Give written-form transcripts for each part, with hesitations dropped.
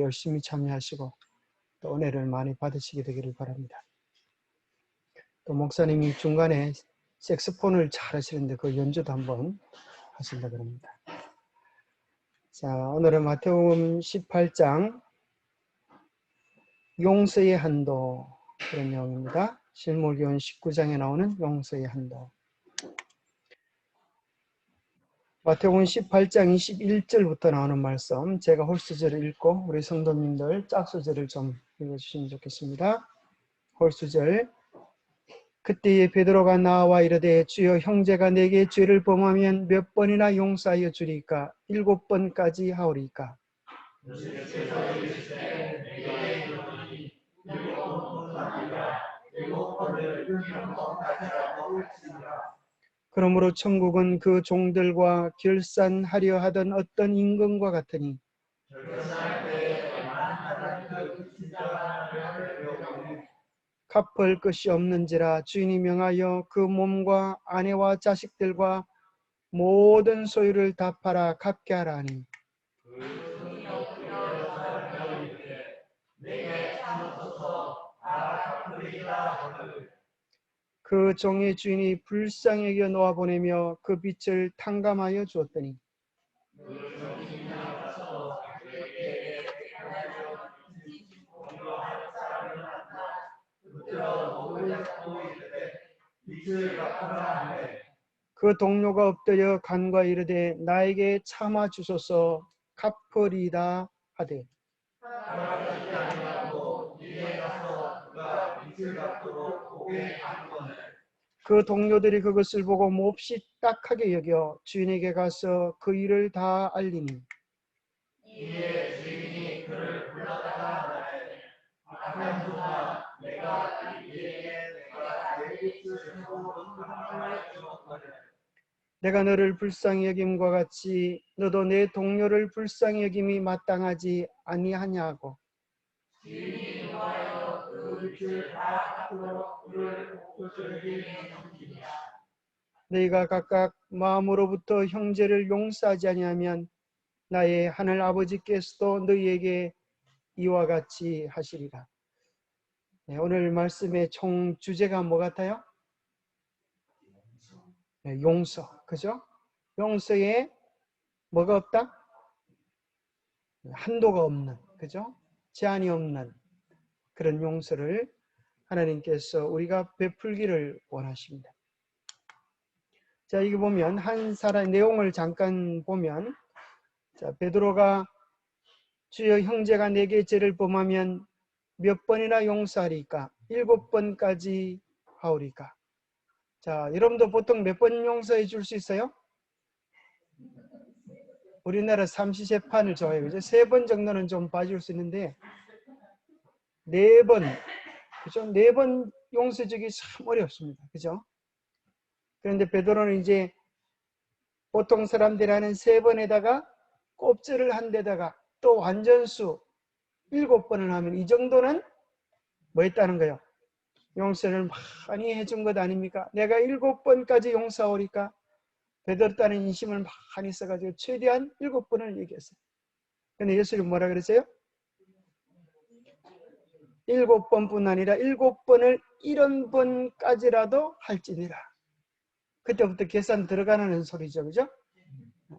열심히 참여하시고 또 은혜를 많이 받으시게 되기를 바랍니다. 또 목사님이 중간에 색소폰을 잘 하시는데 그 연주도 한번 하신다 그럽니다. 자, 오늘은 마태복음 18장 용서의 한도 그런 내용입니다. 실물교훈 19장에 나오는 용서의 한도. 마태복음 18장 21절부터 나오는 말씀, 제가 홀수절을 읽고 우리 성도님들 짝수절을 좀 읽어주시면 좋겠습니다. 홀수절. 그때에 베드로가 나와 이르되 주여 형제가 내게 죄를 범하면 몇 번이나 용서하여 주리까? 7번까지 하오리까? 그러므로 천국은 그 종들과 결산하려 하던 어떤 임금과 같으니 갚을 것이 없는지라 주인이 명하여 그 몸과 아내와 자식들과 모든 소유를 다 팔아 갚게 하라 하니 그 종의 주인이 불쌍히 여겨 놓아보내며 그 빚을 탕감하여 주었더니 그 동료가 엎드려 간과 이르되 나에게 참아 주소서 갚으리다 하되 그 동료들이 그것을 보고 몹시 딱하게 여겨 주인에게 가서 그 일을 다 알리니 이에 주인이 그를 불렀다가 말하되 악한 종아 내가 내 빚을 내가 너를 불쌍히 여김과 같이 너도 내 동료를 불쌍히 여김이 마땅하지 아니하냐고. 주인이 노하여 그 빚을 다 갚도록 그를 옥조에게 넘기니라. 너희가 각각 마음으로부터 형제를 용서하지 아니하면 나의 하늘 아버지께서도 너희에게 이와 같이 하시리라. 네, 오늘 말씀의 총 주제가 뭐 같아요? 네, 용서, 그죠? 용서에 뭐가 없다? 한도가 없는, 그죠? 제한이 없는 그런 용서를 하나님께서 우리가 베풀기를 원하십니다. 자, 이거 보면 한 사람 내용을 잠깐 보면, 자, 베드로가 주여 형제가 내게 죄를 범하면 몇 번이나 용서하리까? 7번까지 하오리까? 자, 여러분도 보통 몇 번 용서해 줄 수 있어요? 우리나라 삼시세판을 좋아해요. 이제 3번 정도는 좀 봐줄 수 있는데 4번, 그죠? 4번 용서주기 참 어렵습니다. 그죠? 그런데 베드로는 이제 보통 사람들이 하는 3번에다가 곱절을 한 데다가 또 완전수 7번을 하면 이 정도는 뭐 했다는 거예요? 용서를 많이 해준 것 아닙니까? 내가 7번까지 용서하오리까? 베드로 따는 인심을 많이 써가지고 최대한 7번을 얘기했어요. 근데 예수님이 뭐라 그랬어요? 7번뿐 아니라 7번을 70번까지라도 할지니라. 그때부터 계산 들어가는 소리죠. 그죠?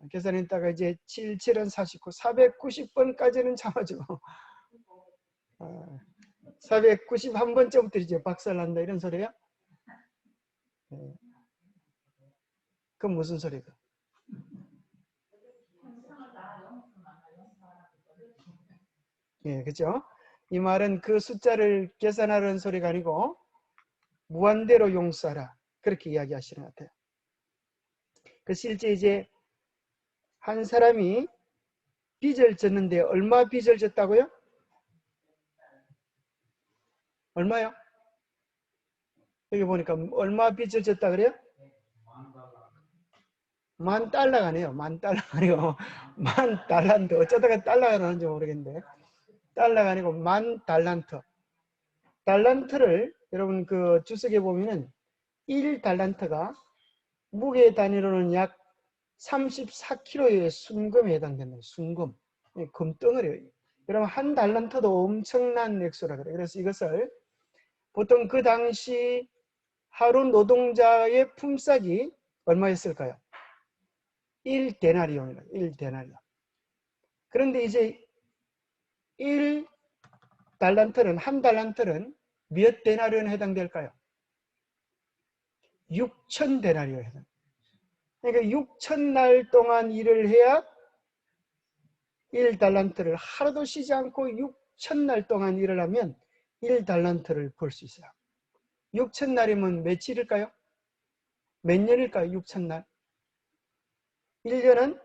계산했다가 이제 7, 7은 49, 490번까지는 참아주고 491번째부터 이제 박살난다 이런 소리야? 그건 무슨 소리가? 예, 그죠? 이 말은 그 숫자를 계산하는 소리가 아니고 무한대로 용서하라 그렇게 이야기하시는 것 같아요. 그 실제 이제 한 사람이 빚을 졌는데 얼마 빚을 졌다고요? 얼마요? 여기 보니까 얼마 빚을 졌다 그래요? $10,000가 아니에요. $10,000가 아니고 $10,000. 어쩌다가 달러가 나는지 모르겠는데 달러가 아니고 $10,000. 달란트를 여러분 그 주석에 보면은 1달란트가 무게 단위로는 약 34kg의 순금에 해당된다. 순금. 금덩어리예요. 여러분 한 달란트도 엄청난 액수라 그래요. 그래서 이것을 보통 그 당시 하루 노동자의 품삯이 얼마였을까요? 1데나리온이라 1데나리온. 그런데 이제 1달란트는 한 달란트는 몇 데나리온에 해당될까요? 6,000데나리온에 해당. 그러니까 6,000날 동안 일을 해야 1달란트를 하루도 쉬지 않고 6,000날 동안 일을 하면 1달란트를 벌 수 있어요. 6,000날이면 며칠일까요? 몇 년일까요? 6,000날. 1년은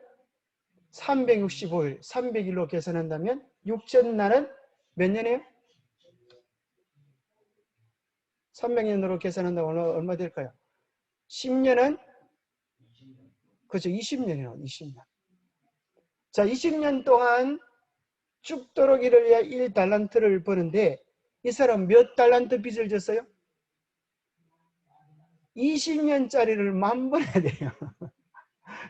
365일, 300일로 계산한다면 6,000날은 몇 년이에요? 300년으로 계산한다면 얼마 될까요? 10년은 그죠? 20년이에요. 20년. 자, 20년 동안 죽도록 일을 해야 1달란트를 버는데 이 사람 몇 달란트 빚을 졌어요? 20년짜리를 만번해야 돼요.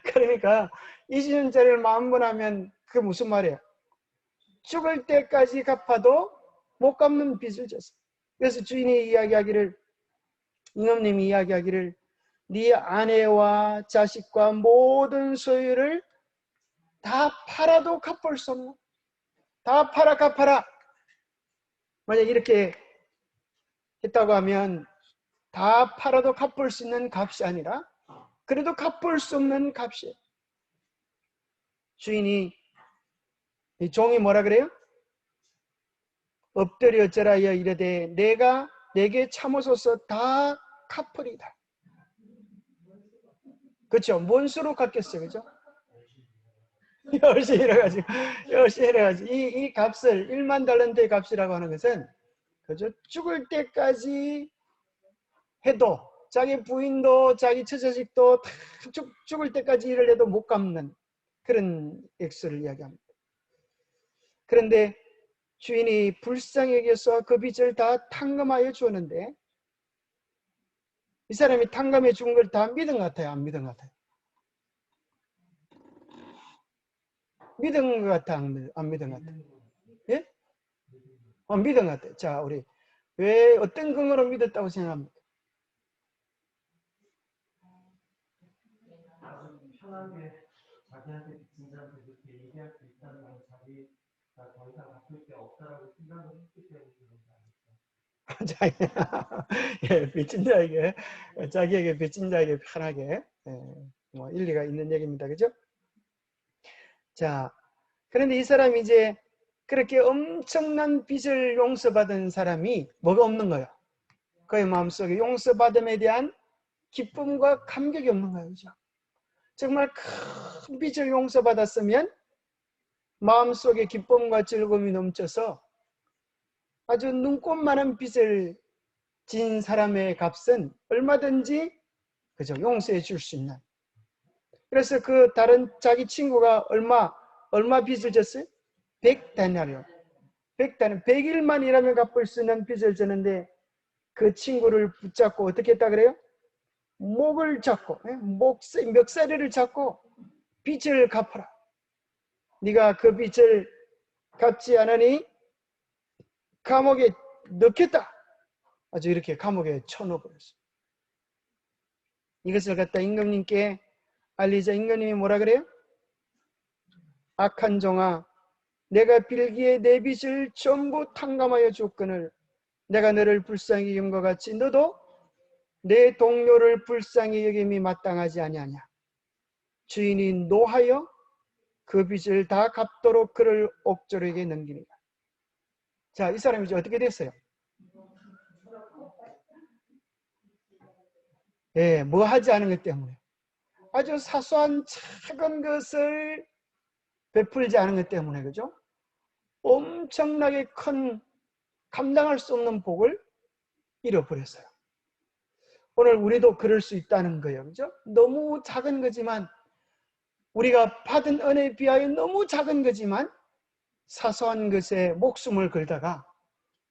그러니까 20년짜리를 만번하면 그게 무슨 말이에요? 죽을 때까지 갚아도 못 갚는 빚을 졌어요. 그래서 주인이 이야기하기를, 임금님이 이야기하기를 네 아내와 자식과 모든 소유를 다 팔아도 갚을 수 없는, 다 팔아 갚아라. 만약 이렇게 했다고 하면 다 팔아도 갚을 수 있는 값이 아니라 그래도 갚을 수 없는 값이에요. 주인이, 이 종이 뭐라 그래요? 엎드려 어쩌라여 이르되 내가 내게 참으소서 다 갚으리다. 그렇죠? 뭔 수로 갚겠어요? 그죠? 열심히 일해가지고 이 값을 1만 달란트의 값이라고 하는 것은 그죠? 죽을 때까지 해도 자기 부인도 자기 처자식도 다 죽을 때까지 일을 해도 못 갚는 그런 액수를 이야기합니다. 그런데 주인이 불쌍히 여겨서 그 빚을 다 탕감하여 주었는데 이 사람이 탕감해 준 걸 다 믿은 것 같아요? 안 믿은 것 같아요? 믿은 것 같아? 안 믿은 것 같아요? 예? 믿은 것 같아요. 자, 우리 왜 어떤 근거로 믿었다고 생각합니까? 편하게 자기한테 빚진 자한테 그렇게 얘기할 수 있다는 건 자기가 더 이상 갚을 게 없다라고 생각을 했기 때문에 그런 거 아닐까? 예, 빚진 자에게, 자기에게 빚진 자에게 편하게, 뭐 일리가 있는 얘기입니다. 그죠? 자, 그런데 이 사람이 이제 그렇게 엄청난 빚을 용서받은 사람이 뭐가 없는 거예요? 그의 마음속에 용서받음에 대한 기쁨과 감격이 없는 거예요. 그죠? 정말 큰 빚을 용서받았으면 마음속에 기쁨과 즐거움이 넘쳐서 아주 눈꽃만한 빚을 진 사람의 값은 얼마든지 그죠? 용서해 줄 수 있는. 그래서 그 다른 자기 친구가 얼마 빚을 졌어요? 100데나리온. 100일만 일하면 갚을 수 있는 빚을 졌는데 그 친구를 붙잡고 어떻게 했다 그래요? 목을 잡고 멱살이를 잡고 빚을 갚아라. 네가 그 빚을 갚지 않으니 감옥에 넣겠다. 아주 이렇게 감옥에 쳐넣어버렸어요. 이것을 갖다 임금님께 알리자 임금님이 뭐라 그래요? 악한 종아, 내가 빌기에 내 빚을 전부 탕감하여 줬거늘 내가 너를 불쌍히 여긴 것 같이 너도 내 동료를 불쌍히 여김이 마땅하지 아니하냐. 주인이 노하여 그 빚을 다 갚도록 그를 옥졸에게 넘기니라. 자, 이 사람이 이제 어떻게 됐어요? 예, 뭐 하지 않은 것 때문에 아주 사소한 작은 것을 베풀지 않은 것 때문에 그죠? 엄청나게 큰 감당할 수 없는 복을 잃어버렸어요. 오늘 우리도 그럴 수 있다는 거예요. 그죠? 너무 작은 거지만 우리가 받은 은혜에 비하여 너무 작은 거지만 사소한 것에 목숨을 걸다가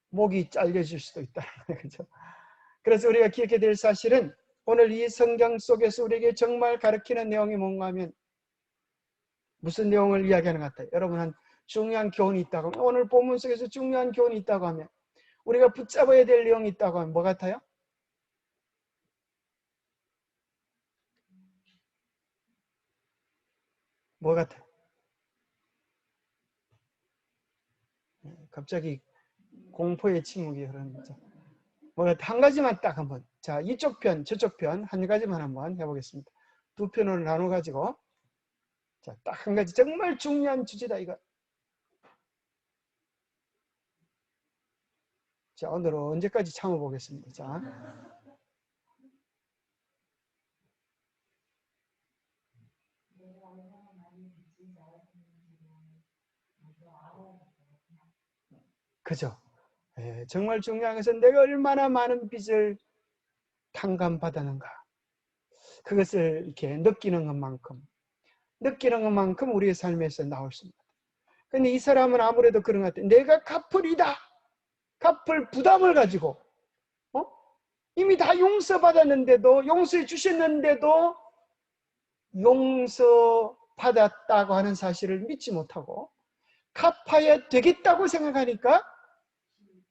목이 잘려질 수도 있다는 거예요. 그죠? 그래서 우리가 기억해야 될 사실은 오늘 이 성경 속에서 우리에게 정말 가르치는 내용이 뭔가 하면 무슨 내용을 이야기하는 것 같아요? 여러분 한 중요한 교훈이 있다고 하면, 오늘 본문 속에서 중요한 교훈이 있다고 하면, 우리가 붙잡아야 될 내용이 있다고 하면 뭐 같아요? 뭐 같아요? 갑자기 공포의 침묵이 흐르는 거죠. 뭐 한 가지만 딱 한번, 자, 이쪽 편 저쪽 편 한 가지만 한번 해보겠습니다. 두 편으로 나눠 가지고, 자, 딱 한 가지 정말 중요한 주제다 이거. 자, 오늘은 언제까지 참아보겠습니다. 자, 그죠? 예, 정말 중요한 것은 내가 얼마나 많은 빚을 탕감받았는가, 그것을 이렇게 느끼는 것만큼 우리의 삶에서 나올 수 있습니다. 근데 이 사람은 아무래도 그런 것 같아요. 내가 갚을 부담을 가지고, 이미 다 용서받았는데도, 용서해 주셨는데도 용서받았다고 하는 사실을 믿지 못하고 갚아야 되겠다고 생각하니까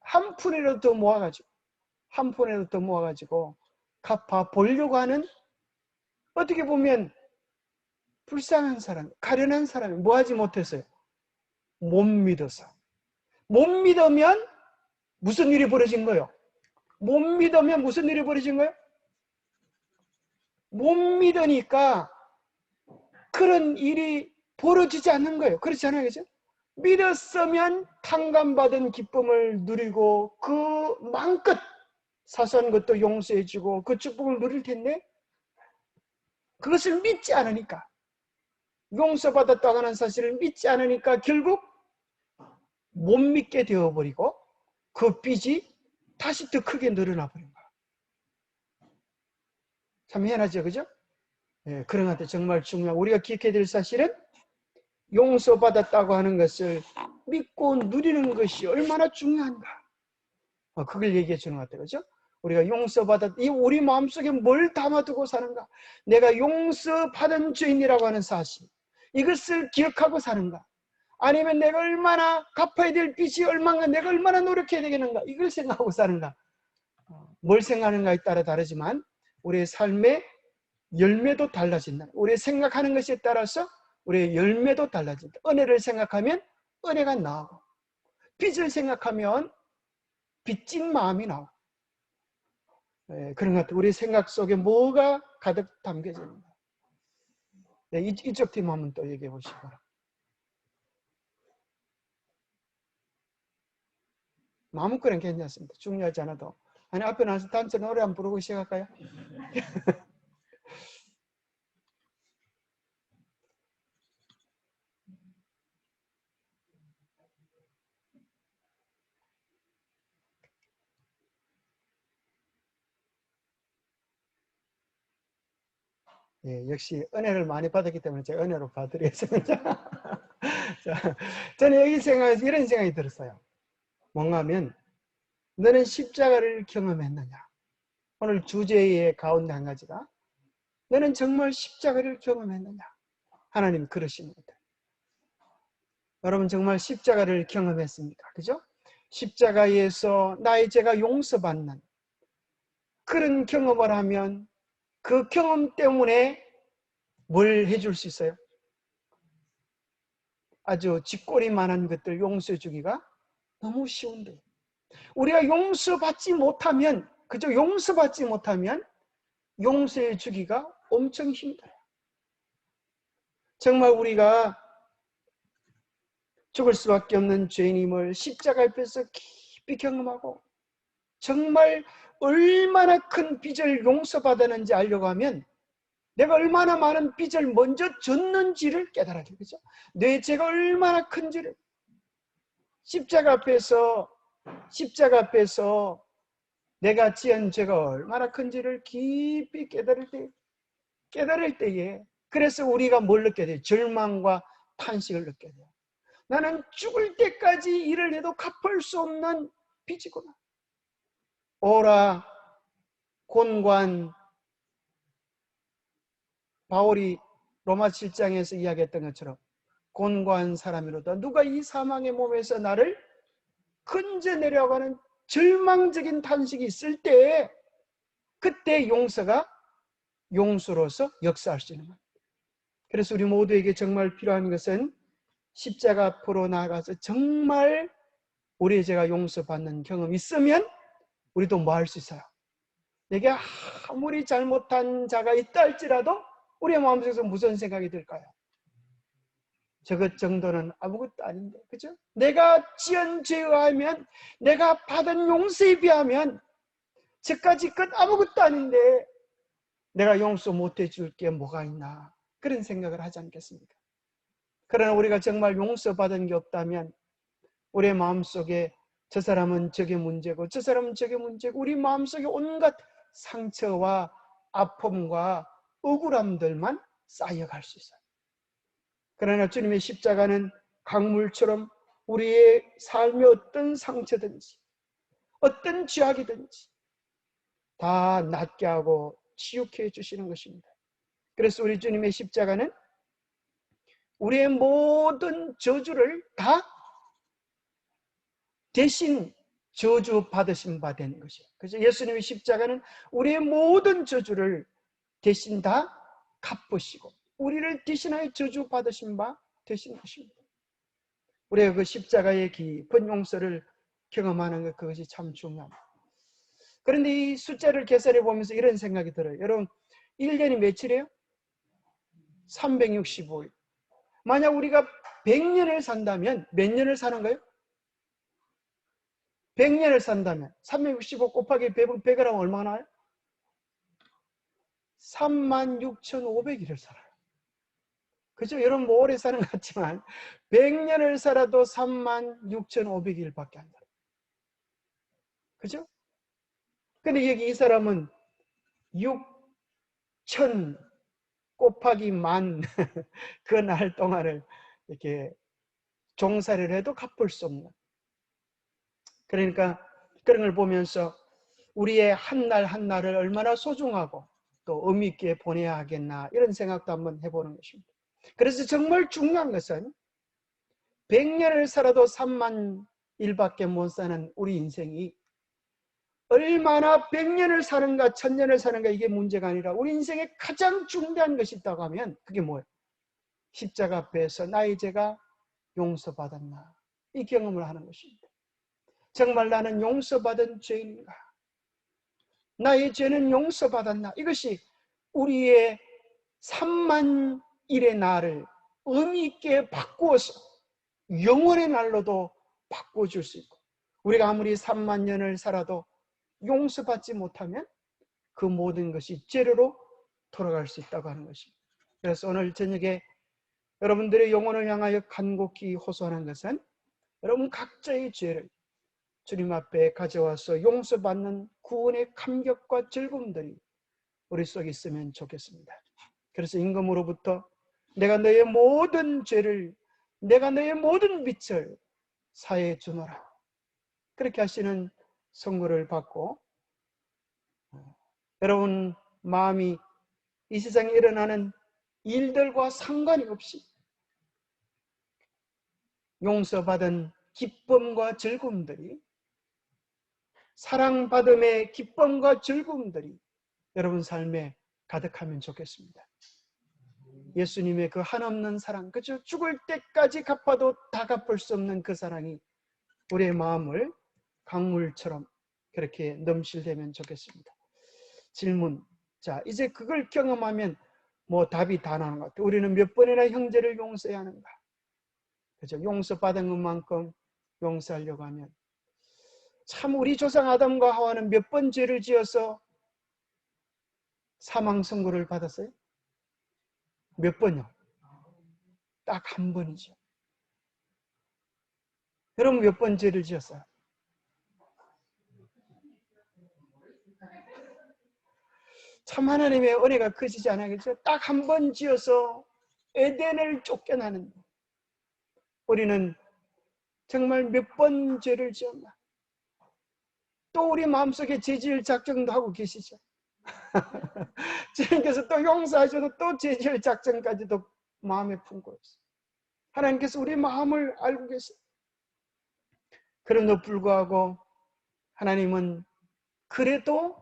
한 푼이라도 더 모아가지고 갚아 보려고 하는, 어떻게 보면 불쌍한 사람, 가련한 사람이 뭐 하지 못했어요? 못 믿어서. 못 믿으면 무슨 일이 벌어진 거예요? 못 믿으면 무슨 일이 벌어진 거예요? 못 믿으니까 그런 일이 벌어지지 않는 거예요. 그렇지 않아요? 그죠? 믿었으면 탕감받은 기쁨을 누리고 그 마음껏 사소한 것도 용서해주고 그 축복을 누릴 텐데, 그것을 믿지 않으니까, 용서받았다고 하는 사실을 믿지 않으니까 결국 못 믿게 되어버리고 그 빚이 다시 더 크게 늘어나 버린 거야. 참 희한하죠, 그죠? 예, 그런 것 같아요. 정말 중요한, 우리가 기억해야 될 사실은 용서받았다고 하는 것을 믿고 누리는 것이 얼마나 중요한가. 그걸 얘기해 주는 것 같아요. 그죠? 우리가 이 우리 마음속에 뭘 담아두고 사는가? 내가 용서받은 죄인이라고 하는 사실, 이것을 기억하고 사는가? 아니면 내가 얼마나 갚아야 될 빚이 얼마인가, 내가 얼마나 노력해야 되겠는가, 이걸 생각하고 사는가? 뭘 생각하는가에 따라 다르지만 우리의 삶의 열매도 달라진다. 우리의 생각하는 것에 따라서 우리의 열매도 달라진다. 은혜를 생각하면 은혜가 나오고, 빚을 생각하면 빚진 마음이 나오고, 그런 것 같아요. 우리 생각 속에 뭐가 가득 담겨져 있는가. 네, 이쪽 팀 한번 또 얘기해 보시기 바랍니다. 마음껏은 괜찮습니다. 중요하지 않아도. 아니, 앞에 나와서 단체 노래 한번 부르고 시작할까요? 예, 역시 은혜를 많이 받았기 때문에 제가 은혜로 받으겠습니다. 자, 저는 이런 생각이 들었어요. 뭔가 하면, 너는 십자가를 경험했느냐? 오늘 주제의 가운데 한 가지가, 너는 정말 십자가를 경험했느냐? 하나님 그러십니다. 여러분 정말 십자가를 경험했습니까? 그죠? 십자가에서 나의 죄가 용서받는 그런 경험을 하면 그 경험 때문에 뭘 해줄 수 있어요? 아주 쥐꼬리만한 것들 용서해 주기가 너무 쉬운데, 우리가 용서받지 못하면, 그죠? 용서받지 못하면 용서해 주기가 엄청 힘들어요. 정말 우리가 죽을 수밖에 없는 죄인임을 십자가 앞에서 깊이 경험하고 정말 얼마나 큰 빚을 용서받았는지 알려고 하면 내가 얼마나 많은 빚을 먼저 졌는지를 깨달아야 되겠죠. 내 죄가 얼마나 큰지를 십자가 앞에서 내가 지은 죄가 얼마나 큰지를 깊이 깨달을 때에, 그래서 우리가 뭘 느껴야 돼요? 절망과 탄식을 느껴야 돼요. 나는 죽을 때까지 일을 해도 갚을 수 없는 빚이구나. 오라 곤관, 바울이 로마 7장에서 이야기했던 것처럼 곤고한 사람이로다. 누가 이 사망의 몸에서 나를 건져내려고 하는 절망적인 탄식이 있을 때 그때 용서가 용서로서 역사할 수 있는 겁니다. 그래서 우리 모두에게 정말 필요한 것은 십자가 앞으로 나아가서 정말 우리의 죄가 용서받는 경험이 있으면 우리도 뭐 할 수 있어요? 내게 아무리 잘못한 자가 있다 할지라도 우리의 마음속에서 무슨 생각이 들까요? 저것 정도는 아무것도 아닌데, 그죠? 내가 지은 죄에 의하면, 내가 받은 용서에 비하면 저까지 것 아무것도 아닌데 내가 용서 못해 줄 게 뭐가 있나, 그런 생각을 하지 않겠습니까? 그러나 우리가 정말 용서받은 게 없다면 우리의 마음속에 저 사람은 저게 문제고 저 사람은 저게 문제고 우리 마음속에 온갖 상처와 아픔과 억울함들만 쌓여갈 수 있어요. 그러나 주님의 십자가는 강물처럼 우리의 삶의 어떤 상처든지 어떤 죄악이든지 다 낫게 하고 치유케 해주시는 것입니다. 그래서 우리 주님의 십자가는 우리의 모든 저주를 다 대신 저주 받으신 바 된 것이에요. 그래서 예수님의 십자가는 우리의 모든 저주를 대신 다 갚으시고 우리를 대신하여 저주 받으신 바 되신 것입니다. 우리가 그 십자가의 깊은 용서를 경험하는 것, 그것이 참 중요합니다. 그런데 이 숫자를 계산해 보면서 이런 생각이 들어요. 여러분, 1년이 며칠이에요? 365일. 만약 우리가 100년을 산다면 몇 년을 사는 거예요? 100년을 산다면 365 곱하기 100을 하면 얼마나 나요? 36,500일을 살아요. 그죠? 여러분 뭐 오래 사는 것 같지만 100년을 살아도 36,500일밖에 안 살아요. 그죠? 근데 여기 이 사람은 6,000 곱하기 만 그 날 동안을 이렇게 종사를 해도 갚을 수 없는. 그러니까 그런 걸 보면서 우리의 한 날 한 날을 얼마나 소중하고 또 의미 있게 보내야 하겠나, 이런 생각도 한번 해보는 것입니다. 그래서 정말 중요한 것은 100년을 살아도 3만 일밖에 못 사는 우리 인생이 얼마나 100년을 사는가 1000년을 사는가 이게 문제가 아니라 우리 인생에 가장 중대한 것이 있다고 하면 그게 뭐예요? 십자가 앞에서 나의 죄가 용서받았나, 이 경험을 하는 것입니다. 정말 나는 용서받은 죄인가? 나의 죄는 용서받았나? 이것이 우리의 3만 일의 날을 의미 있게 바꾸어서 영원의 날로도 바꿔줄 수 있고, 우리가 아무리 3만 년을 살아도 용서받지 못하면 그 모든 것이 죄로 돌아갈 수 있다고 하는 것입니다. 그래서 오늘 저녁에 여러분들의 영혼을 향하여 간곡히 호소하는 것은 여러분 각자의 죄를 주님 앞에 가져와서 용서받는 구원의 감격과 즐거움들이 우리 속에 있으면 좋겠습니다. 그래서 임금으로부터 내가 너의 모든 죄를, 내가 너의 모든 빛을 사해 주노라, 그렇게 하시는 선고를 받고 여러분 마음이 이 세상에 일어나는 일들과 상관이 없이 용서받은 기쁨과 즐거움들이, 사랑받음의 기쁨과 즐거움들이 여러분 삶에 가득하면 좋겠습니다. 예수님의 그 한없는 사랑, 그죠? 죽을 때까지 갚아도 다 갚을 수 없는 그 사랑이 우리의 마음을 강물처럼 그렇게 넘실대면 좋겠습니다. 질문. 자, 이제 그걸 경험하면 뭐 답이 다 나오는 것 같아요. 우리는 몇 번이나 형제를 용서해야 하는가? 그죠? 용서받은 것만큼 용서하려고 하면 참 우리 조상 아담과 하와는 몇 번 죄를 지어서 사망 선고를 받았어요? 몇 번요? 딱 한 번이죠. 여러분 몇 번 죄를 지었어요? 참 하나님의 은혜가 크시지 않겠죠? 딱 한 번 지어서 에덴을 쫓겨나는데 우리는 정말 몇 번 죄를 지었나? 또 우리 마음속에 죄지을 작정도 하고 계시죠. 주님께서 또 용서하셔도 또 죄지을 작정까지도 마음에 품고 있어요. 하나님께서 우리 마음을 알고 계세요. 그럼에도 불구하고 하나님은 그래도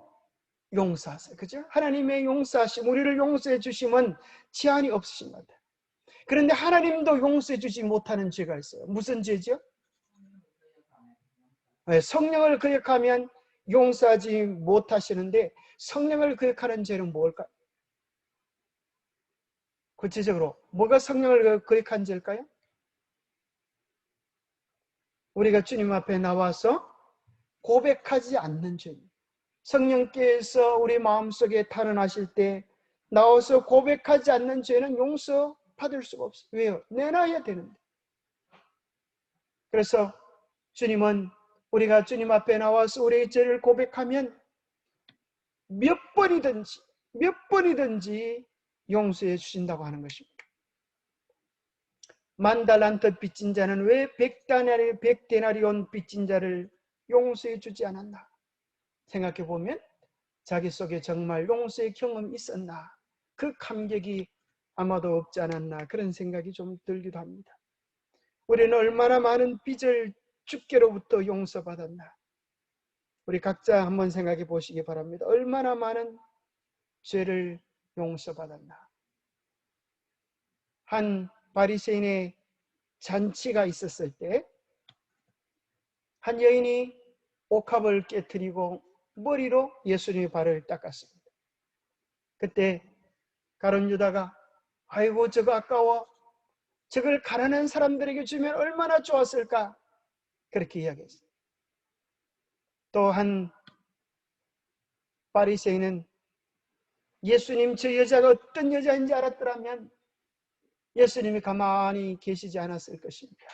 용서하세요. 그죠? 하나님의 용서하심, 우리를 용서해 주심은 제한이 없으십니다. 그런데 하나님도 용서해 주지 못하는 죄가 있어요. 무슨 죄죠? 성령을 거역하면 용서하지 못하시는데 성령을 거역하는 죄는 뭘까요? 구체적으로 뭐가 성령을 거역한 죄일까요? 우리가 주님 앞에 나와서 고백하지 않는 죄입니다. 성령께서 우리 마음속에 탄원하실 때 나와서 고백하지 않는 죄는 용서받을 수가 없어요. 왜요? 내놔야 되는데. 그래서 주님은 우리가 주님 앞에 나와서 우리의 죄를 고백하면 몇 번이든지 용서해 주신다고 하는 것입니다. 10,000달란트 빚진 자는 왜 100데나리온 빚진 자를 용서해 주지 않았나? 생각해 보면 자기 속에 정말 용서의 경험이 있었나? 그 감격이 아마도 없지 않았나? 그런 생각이 좀 들기도 합니다. 우리는 얼마나 많은 빚을 주께로부터 용서받았나? 우리 각자 한번 생각해 보시기 바랍니다. 얼마나 많은 죄를 용서받았나? 한 바리새인의 잔치가 있었을 때 한 여인이 옥합을 깨뜨리고 머리로 예수님의 발을 닦았습니다. 그때 가룟 유다가 아이고 저거 아까워, 저걸 가난한 사람들에게 주면 얼마나 좋았을까, 그렇게 이야기했어요. 또 한 바리새인은 예수님 저 여자가 어떤 여자인지 알았더라면 예수님이 가만히 계시지 않았을 것입니다.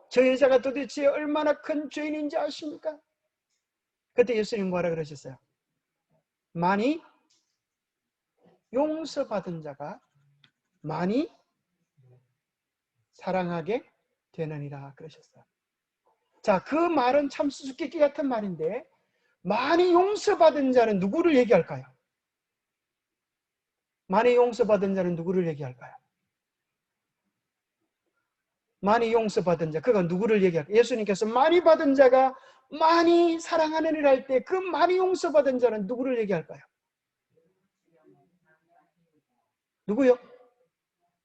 저 여자가 도대체 얼마나 큰 죄인인지 아십니까? 그때 예수님 뭐라 그러셨어요? 많이 용서받은 자가 많이 사랑하게 되느니라 그러셨어요. 자, 그 말은 참 수수께끼 같은 말인데 많이 용서받은 자는 누구를 얘기할까요? 많이 용서받은 자는 누구를 얘기할까요? 많이 용서받은 자, 그가 누구를 얘기할까요? 예수님께서 많이 받은 자가 많이 사랑하느니라 할 때 그 많이 용서받은 자는 누구를 얘기할까요? 누구요?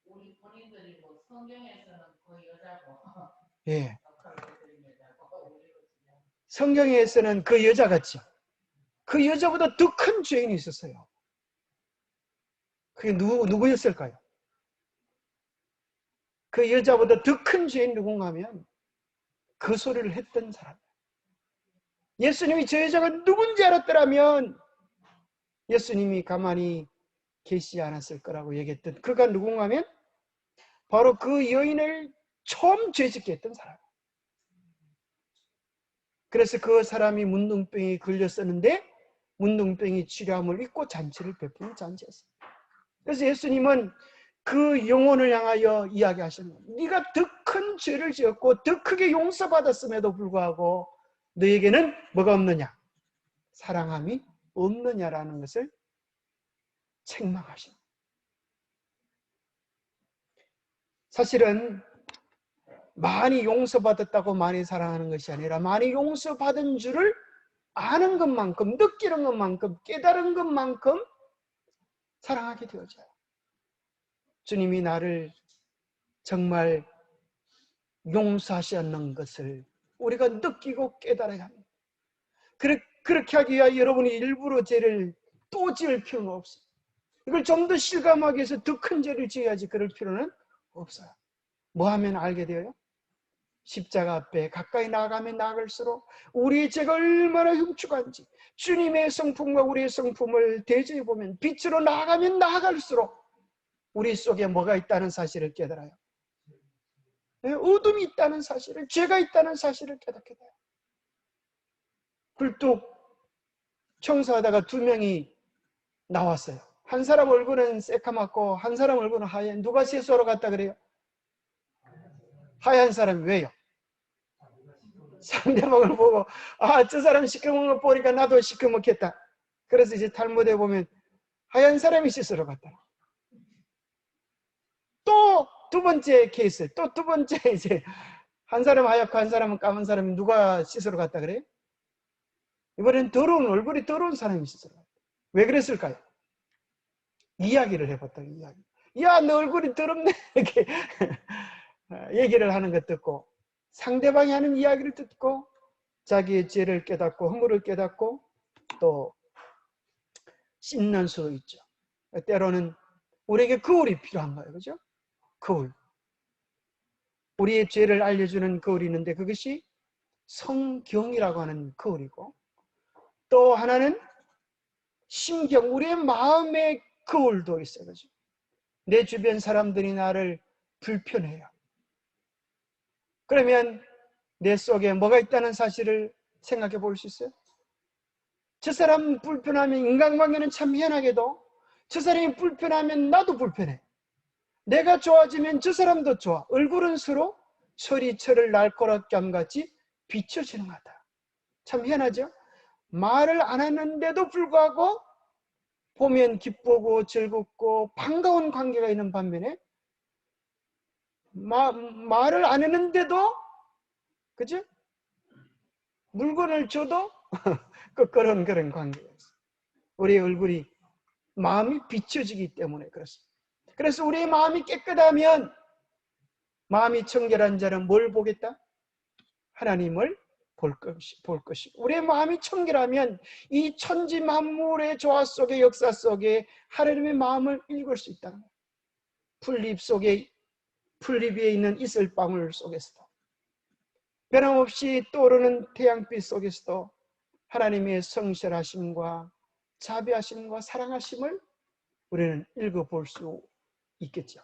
우리 본인들이 뭐 성경에서는 그 여자고. 예. 성경에서는 그 여자 같죠. 그 여자보다 더 큰 죄인이 있었어요. 그게 누구였을까요? 그 여자보다 더 큰 죄인 누군가 하면 그 소리를 했던 사람. 예수님이 저 여자가 누군지 알았더라면 예수님이 가만히 계시지 않았을 거라고 얘기했던 그가 누군가 하면 바로 그 여인을 처음 죄짓게 했던 사람. 그래서 그 사람이 문둥병이 걸렸었는데 문둥병이 치료함을 입고 잔치를 베푸는 잔치였어요. 그래서 예수님은 그 영혼을 향하여 이야기하시는 겁니다. 네가 더 큰 죄를 지었고 더 크게 용서받았음에도 불구하고 너에게는 뭐가 없느냐? 사랑함이 없느냐라는 것을 책망하십니다. 사실은 많이 용서받았다고 많이 사랑하는 것이 아니라 많이 용서받은 줄을 아는 것만큼, 느끼는 것만큼, 깨달은 것만큼 사랑하게 되어져요. 주님이 나를 정말 용서하셨는 것을 우리가 느끼고 깨달아야 합니다. 그렇게 하기 위해 여러분이 일부러 죄를 또 지을 필요는 없어요. 이걸 좀 더 실감하기 위해서 더 큰 죄를 지어야지 그럴 필요는 없어요. 뭐 하면 알게 돼요? 십자가 앞에 가까이 나아가면 나아갈수록 우리의 죄가 얼마나 흉측한지 주님의 성품과 우리의 성품을 대조해 보면 빛으로 나아가면 나아갈수록 우리 속에 뭐가 있다는 사실을 깨달아요. 어둠이 있다는 사실을, 죄가 있다는 사실을 깨닫게 돼요. 굴뚝 청소하다가 두 명이 나왔어요. 한 사람 얼굴은 새까맣고 한 사람 얼굴은 하얀. 누가 세수하러 갔다 그래요? 하얀 사람이. 왜요? 상대방을 보고 저 사람 시커먼 거 보니까 나도 시커멓겠다. 그래서 이제 탈무드에 보면 하얀 사람이 씻으러 갔다. 또 두 번째 케이스, 또 두 번째 이제 한 사람은 하얗고 한 사람은 까만 사람이 누가 씻으러 갔다 그래요? 이번엔 얼굴이 더러운 사람이 씻으러 갔다. 왜 그랬을까요? 이야기를 해봤다, 이야기. 야, 너 얼굴이 더럽네. 이렇게 얘기를 하는 것 듣고, 상대방이 하는 이야기를 듣고, 자기의 죄를 깨닫고, 허물을 깨닫고, 또 씻는 수 있죠. 때로는 우리에게 거울이 필요한 거예요. 그죠? 거울. 우리의 죄를 알려주는 거울이 있는데 그것이 성경이라고 하는 거울이고, 또 하나는 심경, 우리의 마음의 거울도 있어요. 그죠? 내 주변 사람들이 나를 불편해요. 그러면 내 속에 뭐가 있다는 사실을 생각해 볼 수 있어요? 저 사람 불편하면, 인간관계는 참 희한하게도 저 사람이 불편하면 나도 불편해. 내가 좋아지면 저 사람도 좋아. 얼굴은 서로 철이 철을 날카롭게 같이 비춰지는 것 같아. 참 희한하죠? 말을 안 했는데도 불구하고 보면 기쁘고 즐겁고 반가운 관계가 있는 반면에 말을 안 했는데도, 그죠? 물건을 줘도 그런 관계가 있어요. 우리의 얼굴이, 마음이 비춰지기 때문에 그렇습니다. 그래서 우리의 마음이 깨끗하면, 마음이 청결한 자는 뭘 보겠다? 하나님을 볼 것이. 우리의 마음이 청결하면 이 천지 만물의 조화 속의 역사 속에 하나님의 마음을 읽을 수 있다는 거예요. 풀잎 위에 있는 이슬방울 속에서도, 변함없이 떠오르는 태양빛 속에서도 하나님의 성실하심과 자비하심과 사랑하심을 우리는 읽어볼 수 있겠죠.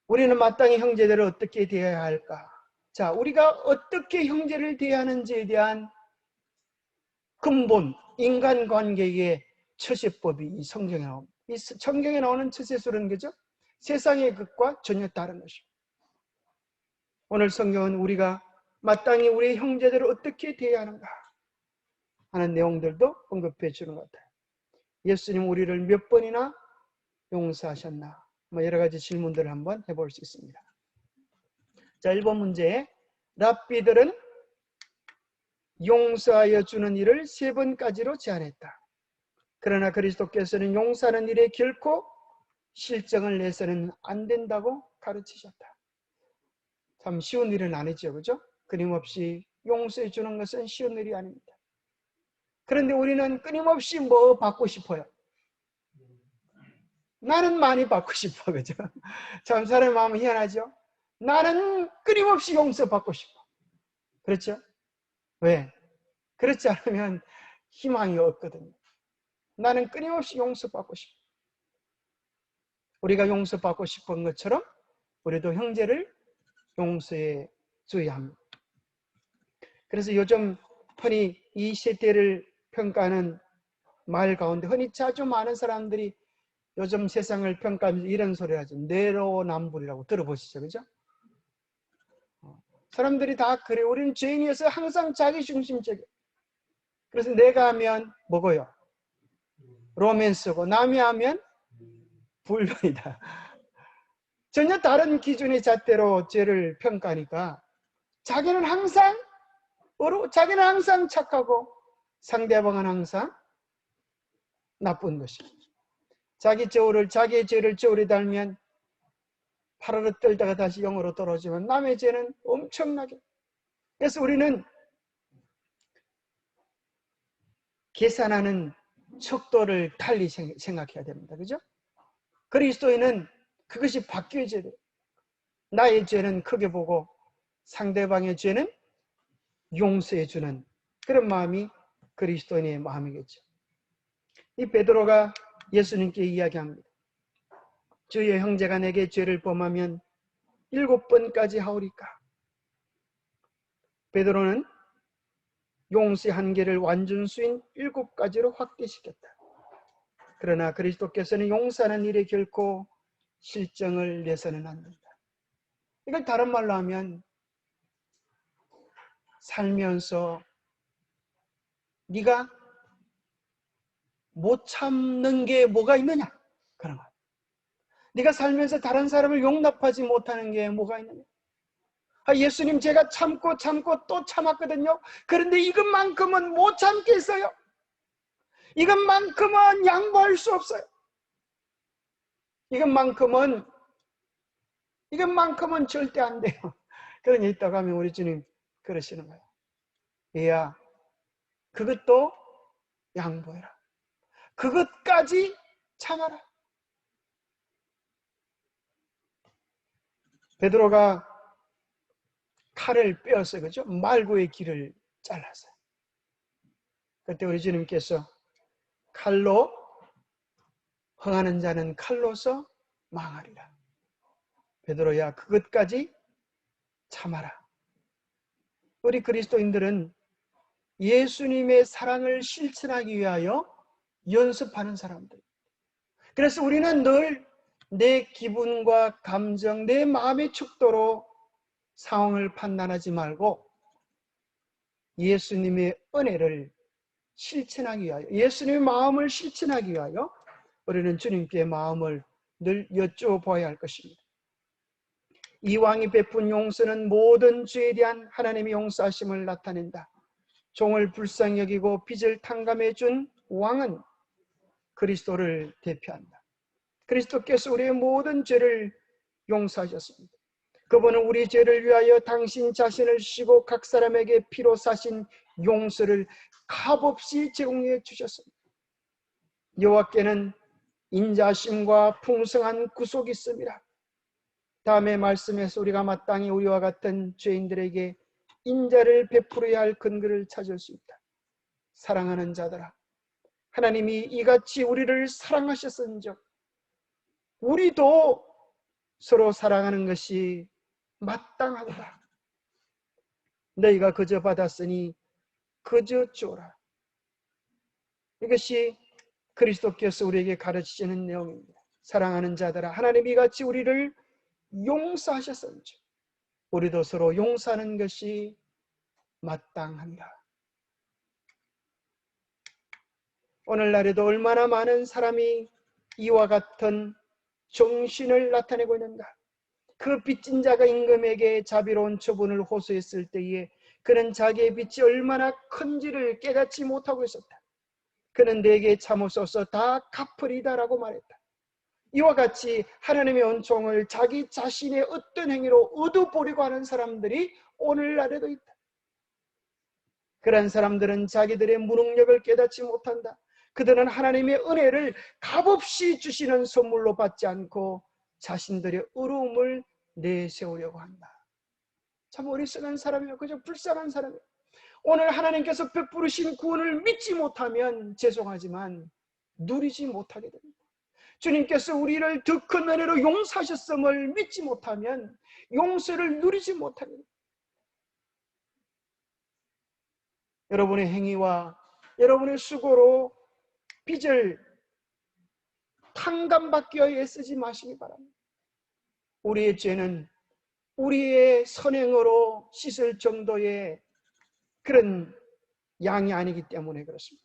우리는 마땅히 형제들을 어떻게 대해야 할까? 자, 우리가 어떻게 형제를 대하는지에 대한 근본, 인간관계의 처세법이 이 성경에 나옵니다. 이 성경에 나오는 처세술은 그죠? 세상의 것과 전혀 다른 것이죠. 오늘 성경은 우리가 마땅히 우리 형제들을 어떻게 대해야 하는가 하는 내용들도 언급해 주는 것 같아요. 예수님 우리를 몇 번이나 용서하셨나? 여러 가지 질문들을 한번 해볼 수 있습니다. 자, 1번 문제. 랍비들은 용서하여 주는 일을 3번까지로 제한했다. 그러나 그리스도께서는 용서하는 일에 결코 실정을 내서는 안 된다고 가르치셨다. 참 쉬운 일은 아니죠. 그죠? 끊임없이 용서해 주는 것은 쉬운 일이 아닙니다. 그런데 우리는 끊임없이 뭐 받고 싶어요? 나는 많이 받고 싶어. 그죠? 참 사람의 마음은 희한하죠? 나는 끊임없이 용서받고 싶어. 그렇죠? 왜? 그렇지 않으면 희망이 없거든요. 나는 끊임없이 용서받고 싶어. 우리가 용서받고 싶은 것처럼 우리도 형제를 용서해 줘야 합니다. 그래서 요즘 흔히 이 세대를 평가하는 말 가운데 흔히 자주 많은 사람들이 요즘 세상을 평가하면서 이런 소리 하죠. 내로남불이라고 들어보시죠. 그죠? 사람들이 다 그래. 우리는 죄인이어서 항상 자기중심적이에요. 그래서 내가 하면 뭐고요? 로맨스고, 남이 하면 불륜이다. 전혀 다른 기준의 잣대로 죄를 평가하니까 자기는 항상 착하고 상대방은 항상 나쁜 것이죠. 자기의 죄를 저울에 달면 파르르 떨다가 다시 영으로 떨어지면 남의 죄는 엄청나게. 그래서 우리는 계산하는 척도를 달리 생각해야 됩니다. 그죠? 그리스도인은 그것이 바뀌어져야 돼요. 나의 죄는 크게 보고 상대방의 죄는 용서해주는 그런 마음이 그리스도인의 마음이겠죠. 이 베드로가 예수님께 이야기합니다. 주의 형제가 내게 죄를 범하면 7번까지 하오리까? 베드로는 용서의 한계를 완전수인 7가지로 확대시켰다. 그러나 그리스도께서는 용서하는 일에 결코 실정을 내서는 안 된다. 이걸 다른 말로 하면 살면서 네가 못 참는 게 뭐가 있느냐? 그런 거. 네가 살면서 다른 사람을 용납하지 못하는 게 뭐가 있느냐? 예수님, 제가 참고 또 참았거든요. 그런데 이것만큼은 못 참겠어요. 이것만큼은 양보할 수 없어요. 이것만큼은 절대 안 돼요. 그런 게 있다고 하면 우리 주님 그러시는 거예요. 얘야, 그것도 양보해라. 그것까지 참아라. 베드로가 칼을 빼었어요. 그죠? 말고의 길을 잘랐어요. 그때 우리 주님께서 칼로 흥하는 자는 칼로서 망하리라. 베드로야, 그것까지 참아라. 우리 그리스도인들은 예수님의 사랑을 실천하기 위하여 연습하는 사람들. 그래서 우리는 늘 내 기분과 감정, 내 마음의 척도로 상황을 판단하지 말고 예수님의 은혜를 실천하기 위하여, 예수님의 마음을 실천하기 위하여 우리는 주님께 마음을 늘 여쭤보아야 할 것입니다. 이왕이 베푼 용서는 모든 죄에 대한 하나님의 용서하심을 나타낸다. 종을 불쌍히 여기고 빚을 탕감해 준 왕은 그리스도를 대표한다. 그리스도께서 우리의 모든 죄를 용서하셨습니다. 그분은 우리 죄를 위하여 당신 자신을 주시고 각 사람에게 피로 사신 용서를 값없이 제공해 주셨습니다. 여호와께는 인자심과 풍성한 구속이 있습니다. 다음의 말씀에서 우리가 마땅히 우리와 같은 죄인들에게 인자를 베풀어야 할 근거를 찾을 수 있다. 사랑하는 자들아, 하나님이 이같이 우리를 사랑하셨은즉 우리도 서로 사랑하는 것이 마땅하다. 너희가 그저 받았으니 그저 주어라. 이것이 그리스도께서 우리에게 가르치시는 내용입니다. 사랑하는 자들아, 하나님이 이같이 우리를 용서하셨은즉 우리도 서로 용서하는 것이 마땅합니다. 오늘날에도 얼마나 많은 사람이 이와 같은 정신을 나타내고 있는가. 그 빚진 자가 임금에게 자비로운 처분을 호소했을 때에 그는 자기의 빚이 얼마나 큰지를 깨닫지 못하고 있었다. 그는 내게 참으소서 다 갚으리다라고 말했다. 이와 같이 하나님의 은총을 자기 자신의 어떤 행위로 얻어보려고 하는 사람들이 오늘날에도 있다. 그런 사람들은 자기들의 무능력을 깨닫지 못한다. 그들은 하나님의 은혜를 값없이 주시는 선물로 받지 않고 자신들의 의로움을 내세우려고 한다. 참 어리석은 사람이요, 그저 불쌍한 사람이요. 오늘 하나님께서 베푸르신 구원을 믿지 못하면 죄송하지만 누리지 못하게 됩니다. 주님께서 우리를 더 큰 은혜로 용서하셨음을 믿지 못하면 용서를 누리지 못하게 됩니다. 여러분의 행위와 여러분의 수고로 빚을 탕감받기 위해 애쓰지 마시기 바랍니다. 우리의 죄는 우리의 선행으로 씻을 정도의 그런 양이 아니기 때문에 그렇습니다.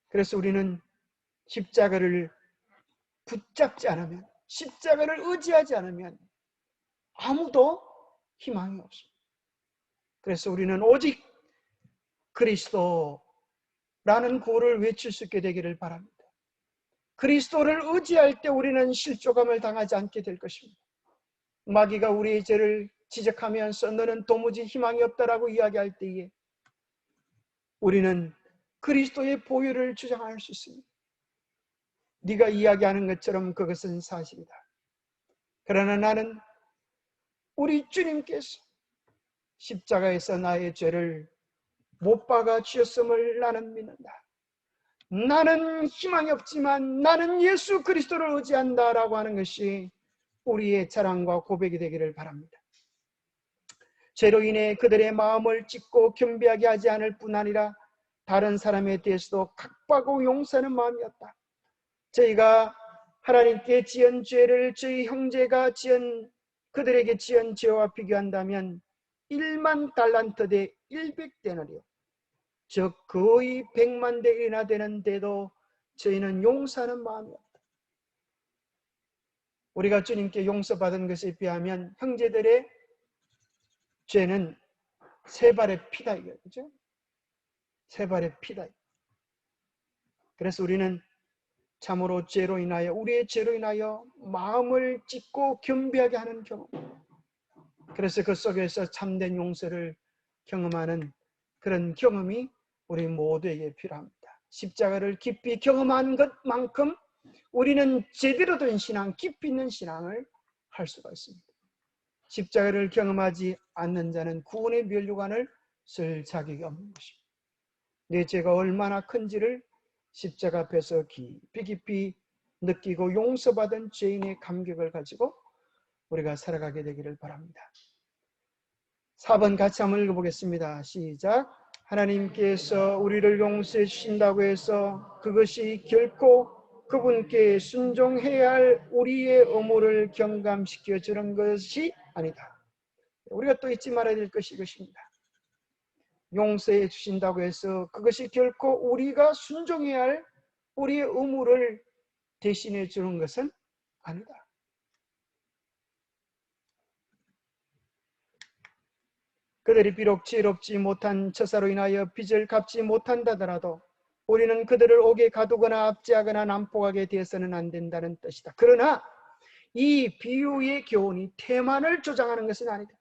그래서 우리는 십자가를 붙잡지 않으면, 십자가를 의지하지 않으면 아무도 희망이 없습니다. 그래서 우리는 오직 그리스도라는 구호를 외칠 수 있게 되기를 바랍니다. 그리스도를 의지할 때 우리는 실족함을 당하지 않게 될 것입니다. 마귀가 우리의 죄를 지적하면서 너는 도무지 희망이 없다라고 이야기할 때에 우리는 그리스도의 보혈을 주장할 수 있습니다. 네가 이야기하는 것처럼 그것은 사실이다. 그러나 나는 우리 주님께서 십자가에서 나의 죄를 못 박아 주셨음을 나는 믿는다. 나는 희망이 없지만 나는 예수 그리스도를 의지한다라고 하는 것이 우리의 자랑과 고백이 되기를 바랍니다. 죄로 인해 그들의 마음을 찢고 겸비하게 하지 않을 뿐 아니라 다른 사람에 대해서도 각박하고 용서하는 마음이었다. 저희가 하나님께 지은 죄를 저희 형제가 그들에게 지은 죄와 비교한다면 1만 달란트 대 100데나리요. 즉 거의 100만 대이나 되는데도 저희는 용서하는 마음이 없다. 우리가 주님께 용서받은 것에 비하면 형제들의 죄는 세 발의 피다 이거죠. 세 발의 피다. 그래서 우리는 참으로 죄로 인하여, 우리의 죄로 인하여 마음을 찢고 겸비하게 하는 경험, 그래서 그 속에서 참된 용서를 경험하는 그런 경험이 우리 모두에게 필요합니다. 십자가를 깊이 경험한 것만큼 우리는 제대로 된 신앙, 깊이 있는 신앙을 할 수가 있습니다. 십자가를 경험하지 않는 자는 구원의 면류관을 쓸 자격이 없는 것입니다. 내 죄가 얼마나 큰지를 십자가 앞에서 깊이 느끼고 용서받은 죄인의 감격을 가지고 우리가 살아가게 되기를 바랍니다. 4번 같이 한번 읽어보겠습니다. 시작. 하나님께서 우리를 용서해 주신다고 해서 그것이 결코 그분께 순종해야 할 우리의 의무를 경감시켜 주는 것이 아니다. 우리가 또 잊지 말아야 될 것이 이것입니다. 용서해 주신다고 해서 그것이 결코 우리가 순종해야 할 우리의 의무를 대신해 주는 것은 아니다. 그들이 비록 지혜롭지 못한 처사로 인하여 빚을 갚지 못한다더라도 우리는 그들을 옥에 가두거나 압제하거나 난폭하게 되어서는 안 된다는 뜻이다. 그러나 이 비유의 교훈이 태만을 조장하는 것은 아니다.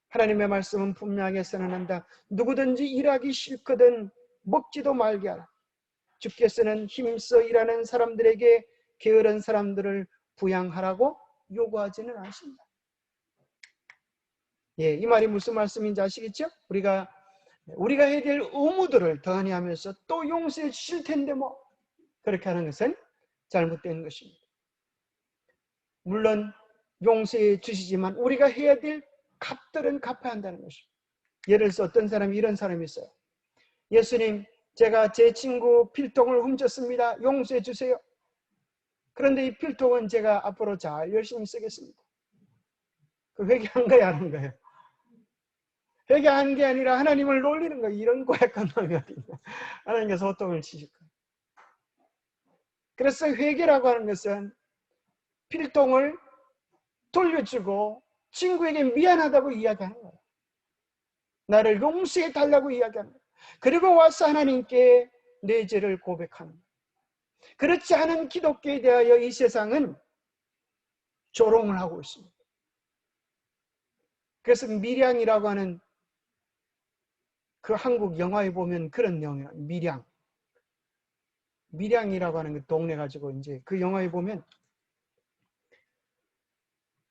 하나님의 말씀은 분명하게 선언한다. 누구든지 일하기 싫거든 먹지도 말게 하라. 주께서는 힘써 일하는 사람들에게 게으른 사람들을 부양하라고 요구하지는 않습니다. 이 말이 무슨 말씀인지 아시겠죠? 우리가 해야 될 의무들을 더하니 하면서 또 용서해 주실 텐데 뭐 그렇게 하는 것은 잘못된 것입니다. 물론 용서해 주시지만 우리가 해야 될 값들은 갚아야 한다는 것입니다. 예를 들어서 어떤 사람이 이런 사람이 있어요. 예수님, 제가 제 친구 필통을 훔쳤습니다. 용서해 주세요. 그런데 이 필통은 제가 앞으로 잘 열심히 쓰겠습니다. 그 회개한 거야, 하는 거예요. 회개하는 게 아니라 하나님을 놀리는 거예요. 이런 고약한 마음이 어디 있나. 하나님께서 호통을 치실 거예요. 그래서 회개라고 하는 것은 필통을 돌려주고 친구에게 미안하다고 이야기하는 거예요. 나를 용서해 달라고 이야기하는 거예요. 그리고 와서 하나님께 내 죄를 고백하는 거예요. 그렇지 않은 기독교에 대하여 이 세상은 조롱을 하고 있습니다. 그래서 밀양이라고 하는 그 한국 영화에 보면 그런 내용이에요. 밀양이라고 하는 그 동네 가지고 이제 그 영화에 보면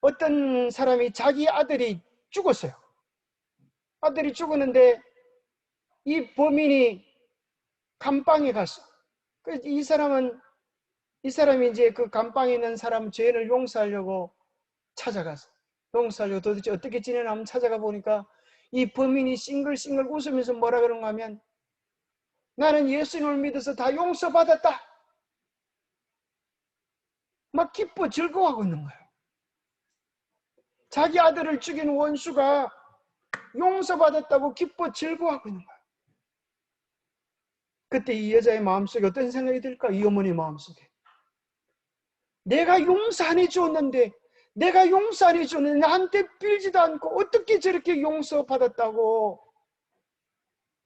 어떤 사람이 자기 아들이 죽었어요. 아들이 죽었는데 이 범인이 감방에 갔어. 이 사람이 이제 그 감방에 있는 사람 죄를 용서하려고 찾아가서 용서하려고 도대체 어떻게 지내나 한번 찾아가 보니까 이 범인이 싱글싱글 웃으면서 뭐라 그런가 하면 나는 예수님을 믿어서 다 용서받았다. 막 기뻐 즐거워하고 있는 거예요. 자기 아들을 죽인 원수가 용서받았다고 기뻐 즐거워하고 있는 거예요. 그때 이 여자의 마음속에 어떤 생각이 들까? 이 어머니 마음속에. 내가 용서 안 해주었는데 나한테 빌지도 않고 어떻게 저렇게 용서받았다고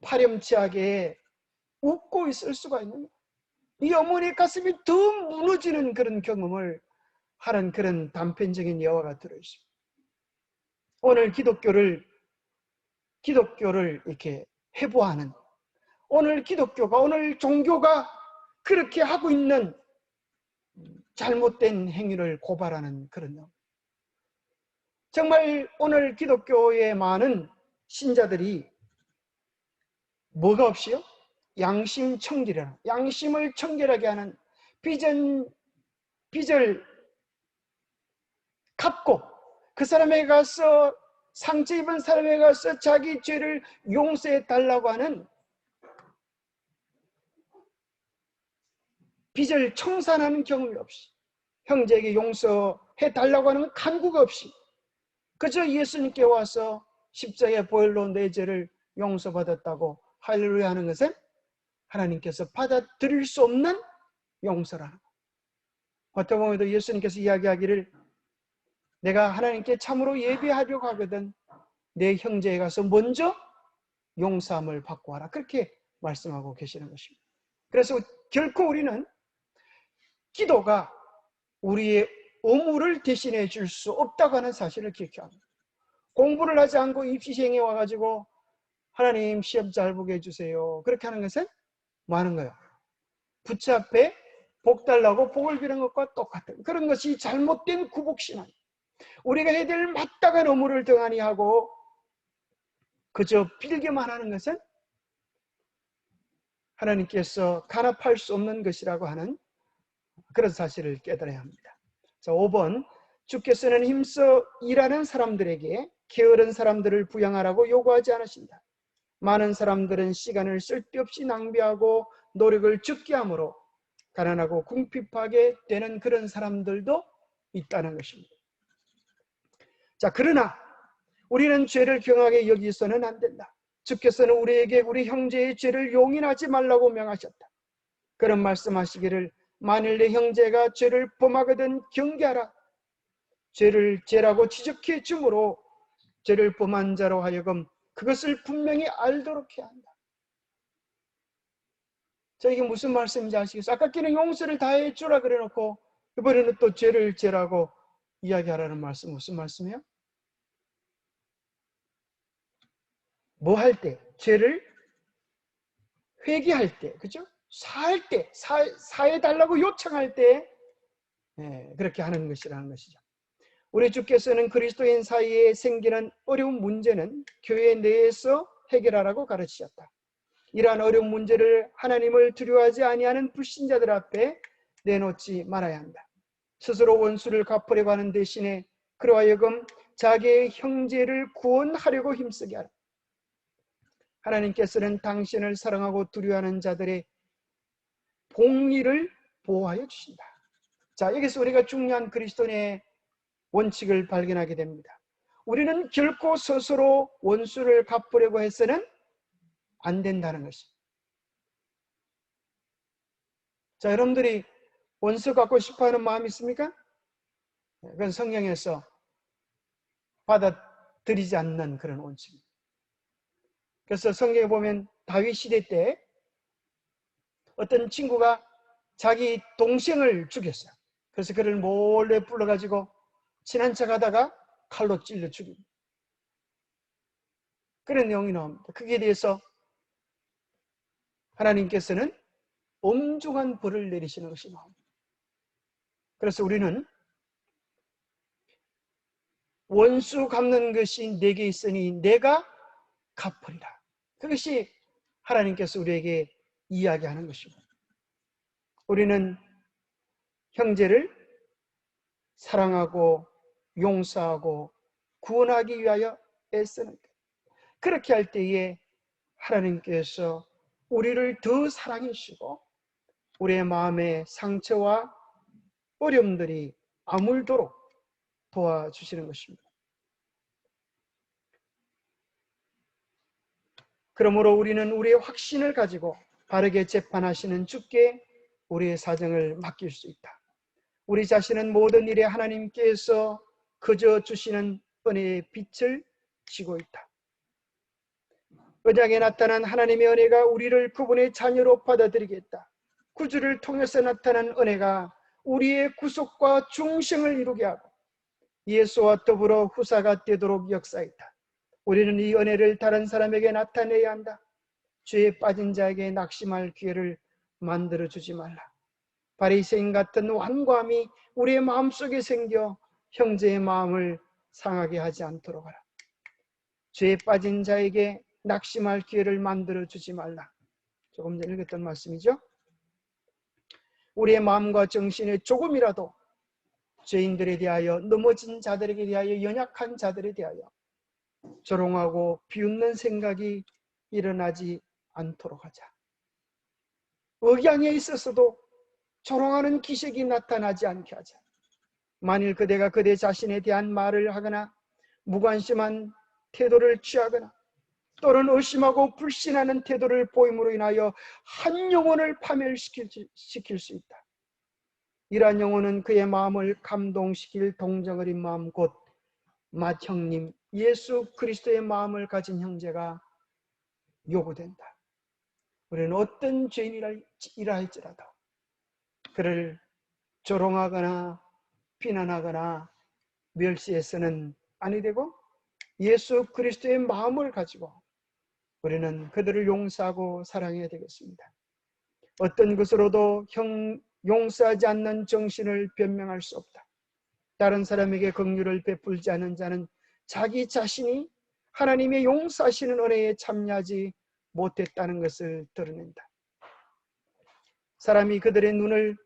파렴치하게 웃고 있을 수가 있는 거예요. 이 어머니의 가슴이 더 무너지는 그런 경험을 하는 그런 단편적인 예화가 들어있습니다. 오늘 기독교를 이렇게 해부하는, 오늘 종교가 그렇게 하고 있는 잘못된 행위를 고발하는 그런 것. 정말 오늘 기독교의 많은 신자들이 뭐가 없이요? 양심을 청결하게 하는 빚을 갚고 그 사람에 가서 상처 입은 사람에 가서 자기 죄를 용서해 달라고 하는 빚을 청산하는 경험이 없이 형제에게 용서해 달라고 하는 간구가 없이 그저 예수님께 와서 십자가의 보혈로 내 죄를 용서받았다고 할렐루야 하는 것은 하나님께서 받아들일 수 없는 용서라는 것. 어떻게 보면 예수님께서 이야기하기를 내가 하나님께 참으로 예배하려고 하거든 내 형제에 가서 먼저 용서함을 받고 와라. 그렇게 말씀하고 계시는 것입니다. 그래서 결코 우리는 기도가 우리의 의무를 대신해 줄 수 없다고 하는 사실을 기억해야 합니다. 공부를 하지 않고 입시생에 와가지고 하나님 시험 잘 보게 해주세요. 그렇게 하는 것은 뭐 하는 거예요? 부처 앞에 복 달라고 복을 비는 것과 똑같은 그런 것이 잘못된 구복신앙. 우리가 해야 될 마땅한 의무를 등한히 하고 그저 빌기만 하는 것은 하나님께서 간합할 수 없는 것이라고 하는 그런 사실을 깨달아야 합니다. 자, 5번 주께서는 힘써 일하는 사람들에게 게으른 사람들을 부양하라고 요구하지 않으신다. 많은 사람들은 시간을 쓸데없이 낭비하고 노력을 적게 함으로 가난하고 궁핍하게 되는 그런 사람들도 있다는 것입니다. 자, 그러나 우리는 죄를 경하게 여기서는 안 된다. 주께서는 우리에게 우리 형제의 죄를 용인하지 말라고 명하셨다. 그런 말씀하시기를 만일 내 형제가 죄를 범하거든 경계하라. 죄를 죄라고 지적해 주므로 죄를 범한 자로 하여금 그것을 분명히 알도록 해야 한다. 자, 이게 무슨 말씀인지 아시겠어요? 아까끼는 용서를 다해 주라 그래 놓고 이번에는 또 죄를 죄라고 이야기하라는 말씀 무슨 말씀이에요? 뭐 할 때? 죄를 회개할 때, 그죠? 사할 때, 사해달라고 요청할 때 그렇게 하는 것이라는 것이죠. 우리 주께서는 그리스도인 사이에 생기는 어려운 문제는 교회 내에서 해결하라고 가르치셨다. 이러한 어려운 문제를 하나님을 두려워하지 아니하는 불신자들 앞에 내놓지 말아야 한다. 스스로 원수를 갚으려고 하는 대신에 그로 하여금 자기의 형제를 구원하려고 힘쓰게 하라. 하나님께서는 당신을 사랑하고 두려워하는 자들의 복리를 보호하여 주신다. 자, 여기서 우리가 중요한 그리스도인의 원칙을 발견하게 됩니다. 우리는 결코 스스로 원수를 갚으려고 해서는 안 된다는 것입니다. 자, 여러분들이 원수 갚고 싶어하는 마음이 있습니까? 그건 성경에서 받아들이지 않는 그런 원칙입니다. 그래서 성경에 보면 다윗 시대 때 어떤 친구가 자기 동생을 죽였어요. 그래서 그를 몰래 불러가지고 친한 척 하다가 칼로 찔러 죽입니다. 그런 내용이 나옵니다. 거기에 대해서 하나님께서는 엄중한 벌을 내리시는 것이 나옵니다. 그래서 우리는 원수 갚는 것이 내게 있으니 내가 갚으리라. 그것이 하나님께서 우리에게 이야기하는 것입니다. 우리는 형제를 사랑하고 용서하고 구원하기 위하여 애쓰는 것. 그렇게 할 때에 하나님께서 우리를 더 사랑해 주시고 우리의 마음의 상처와 어려움들이 아물도록 도와주시는 것입니다. 그러므로 우리는 우리의 확신을 가지고 바르게 재판하시는 주께 우리의 사정을 맡길 수 있다. 우리 자신은 모든 일에 하나님께서 거저 주시는 은혜의 빛을 지고 있다. 언약에 나타난 하나님의 은혜가 우리를 그분의 자녀로 받아들이겠다. 구주를 통해서 나타난 은혜가 우리의 구속과 중생을 이루게 하고 예수와 더불어 후사가 되도록 역사했다. 우리는 이 은혜를 다른 사람에게 나타내야 한다. 죄에 빠진 자에게 낙심할 기회를 만들어주지 말라. 바리새인 같은 완고함이 우리의 마음속에 생겨 형제의 마음을 상하게 하지 않도록 하라. 죄에 빠진 자에게 낙심할 기회를 만들어주지 말라. 조금 전에 읽었던 말씀이죠. 우리의 마음과 정신에 조금이라도 죄인들에 대하여 넘어진 자들에게 대하여 연약한 자들에 대하여 조롱하고 비웃는 생각이 일어나지 않도록 하자. 억양에 있어서도 조롱하는 기색이 나타나지 않게 하자. 만일 그대가 그대 자신에 대한 말을 하거나 무관심한 태도를 취하거나 또는 의심하고 불신하는 태도를 보임으로 인하여 한 영혼을 파멸시킬 수 있다. 이러한 영혼은 그의 마음을 감동시킬 동정 어린 마음 곧 맏형님 예수 그리스도의 마음을 가진 형제가 요구된다. 우리는 어떤 죄인이라 할지라도 그를 조롱하거나 비난하거나 멸시해서는 아니 되고 예수 그리스도의 마음을 가지고 우리는 그들을 용서하고 사랑해야 되겠습니다. 어떤 것으로도 용서하지 않는 정신을 변명할 수 없다. 다른 사람에게 긍휼을 베풀지 않은 자는 자기 자신이 하나님의 용서하시는 은혜에 참여하지 못했다는 것을 드러낸다. 사람이 그들의 눈을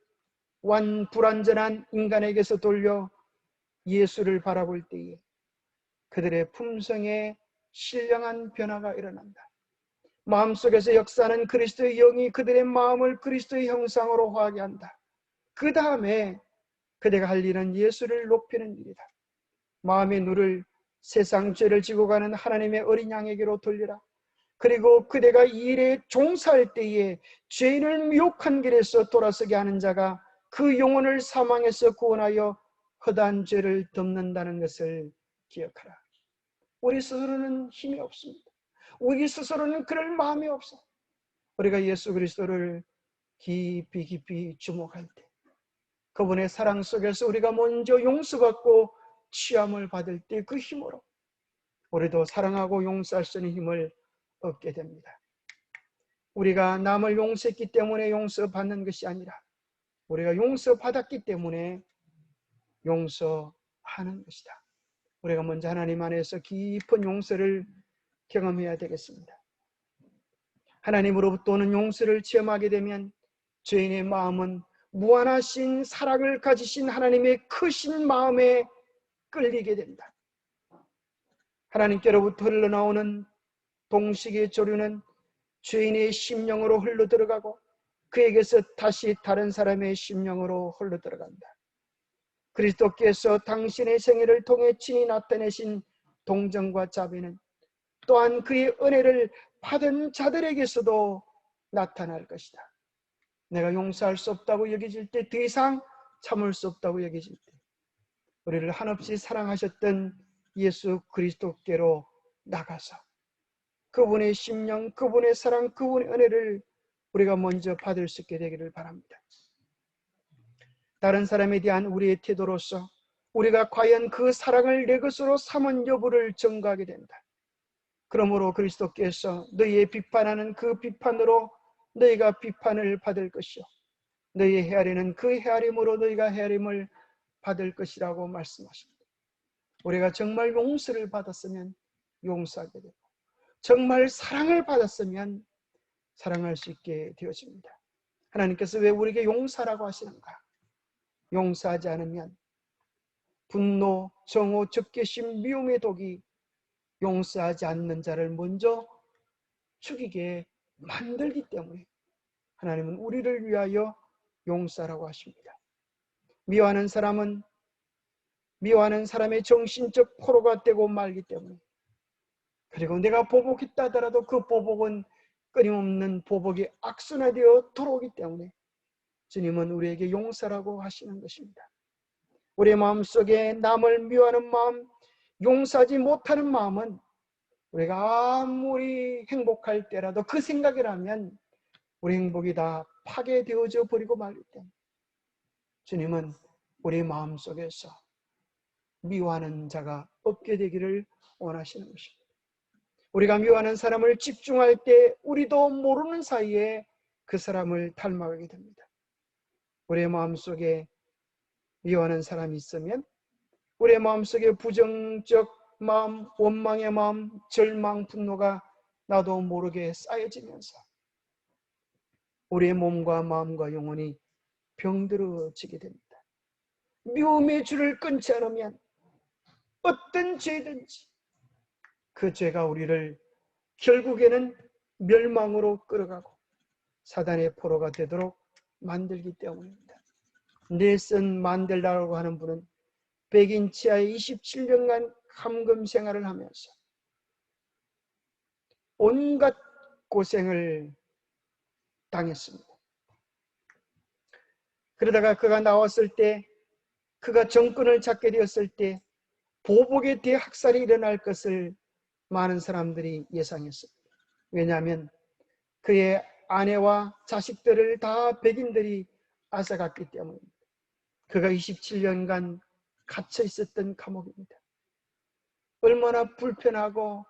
불완전한 인간에게서 돌려 예수를 바라볼 때에 그들의 품성에 신령한 변화가 일어난다. 마음속에서 역사하는 그리스도의 영이 그들의 마음을 그리스도의 형상으로 화하게 한다. 그 다음에 그대가 할 일은 예수를 높이는 일이다. 마음의 눈을 세상 죄를 지고 가는 하나님의 어린 양에게로 돌리라. 그리고 그대가 이 일에 종사할 때에 죄인을 미혹한 길에서 돌아서게 하는 자가 그 영혼을 사망에서 구원하여 허다한 죄를 덮는다는 것을 기억하라. 우리 스스로는 힘이 없습니다. 우리 스스로는 그럴 마음이 없어. 우리가 예수 그리스도를 깊이 주목할 때 그분의 사랑 속에서 우리가 먼저 용서받고 취함을 받을 때 그 힘으로 우리도 사랑하고 용서할 수 있는 힘을 얻게 됩니다. 우리가 남을 용서했기 때문에 용서받는 것이 아니라 우리가 용서받았기 때문에 용서하는 것이다. 우리가 먼저 하나님 안에서 깊은 용서를 경험해야 되겠습니다. 하나님으로부터 오는 용서를 체험하게 되면 죄인의 마음은 무한하신 사랑을 가지신 하나님의 크신 마음에 끌리게 된다. 하나님께로부터 흘러나오는 동식의 조류는 죄인의 심령으로 흘러들어가고 그에게서 다시 다른 사람의 심령으로 흘러들어간다. 그리스도께서 당신의 생애를 통해 친히 나타내신 동정과 자비는 또한 그의 은혜를 받은 자들에게서도 나타날 것이다. 내가 용서할 수 없다고 여겨질 때, 더 이상 참을 수 없다고 여겨질 때 우리를 한없이 사랑하셨던 예수 그리스도께로 나가서 그분의 심령, 그분의 사랑, 그분의 은혜를 우리가 먼저 받을 수 있게 되기를 바랍니다. 다른 사람에 대한 우리의 태도로서 우리가 과연 그 사랑을 내 것으로 삼은 여부를 점검하게 된다. 그러므로 그리스도께서 너희의 비판하는 그 비판으로 너희가 비판을 받을 것이요 너희의 헤아리는 그 헤아림으로 너희가 헤아림을 받을 것이라고 말씀하십니다. 우리가 정말 용서를 받았으면 용서하게 되고 정말 사랑을 받았으면 사랑할 수 있게 되어집니다. 하나님께서 왜 우리에게 용서라고 하시는가? 용서하지 않으면 분노, 정오, 적개심, 미움의 독이 용서하지 않는 자를 먼저 죽이게 만들기 때문에 하나님은 우리를 위하여 용서라고 하십니다. 미워하는 사람의 정신적 포로가 되고 말기 때문에 그리고 내가 보복했다 하더라도 그 보복은 끊임없는 보복이 악순환되어 들어오기 때문에 주님은 우리에게 용서라고 하시는 것입니다. 우리의 마음속에 남을 미워하는 마음, 용서하지 못하는 마음은 우리가 아무리 행복할 때라도 그 생각이라면 우리 행복이 다 파괴되어져 버리고 말기 때문에 주님은 우리 마음속에서 미워하는 자가 없게 되기를 원하시는 것입니다. 우리가 미워하는 사람을 집중할 때 우리도 모르는 사이에 그 사람을 닮아가게 됩니다. 우리의 마음속에 미워하는 사람이 있으면 우리의 마음속에 부정적 마음, 원망의 마음, 절망, 분노가 나도 모르게 쌓여지면서 우리의 몸과 마음과 영혼이 병들어지게 됩니다. 미움의 줄을 끊지 않으면 어떤 죄든지 그 죄가 우리를 결국에는 멸망으로 끌어가고 사단의 포로가 되도록 만들기 때문입니다. 넬슨 만델라라고 하는 분은 백인 치하에 27년간 감금 생활을 하면서 온갖 고생을 당했습니다. 그러다가 그가 나왔을 때, 그가 정권을 잡게 되었을 때 보복에 대학살이 일어날 것을 많은 사람들이 예상했습니다. 왜냐하면 그의 아내와 자식들을 다 백인들이 앗아갔기 때문입니다. 그가 27년간 갇혀 있었던 감옥입니다. 얼마나 불편하고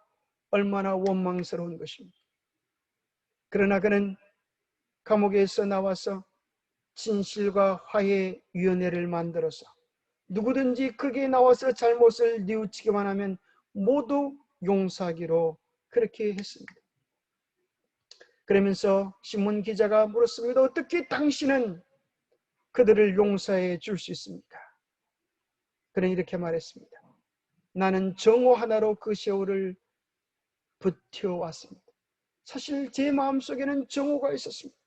얼마나 원망스러운 것입니다. 그러나 그는 감옥에서 나와서 진실과 화해위원회를 만들어서 누구든지 거기에 나와서 잘못을 뉘우치기만 하면 모두 용서하기로 그렇게 했습니다. 그러면서 신문 기자가 물었습니다. 어떻게 당신은 그들을 용서해 줄 수 있습니까? 그는 이렇게 말했습니다. 나는 정오 하나로 그 세월을 버텨왔습니다. 사실 제 마음속에는 정오가 있었습니다.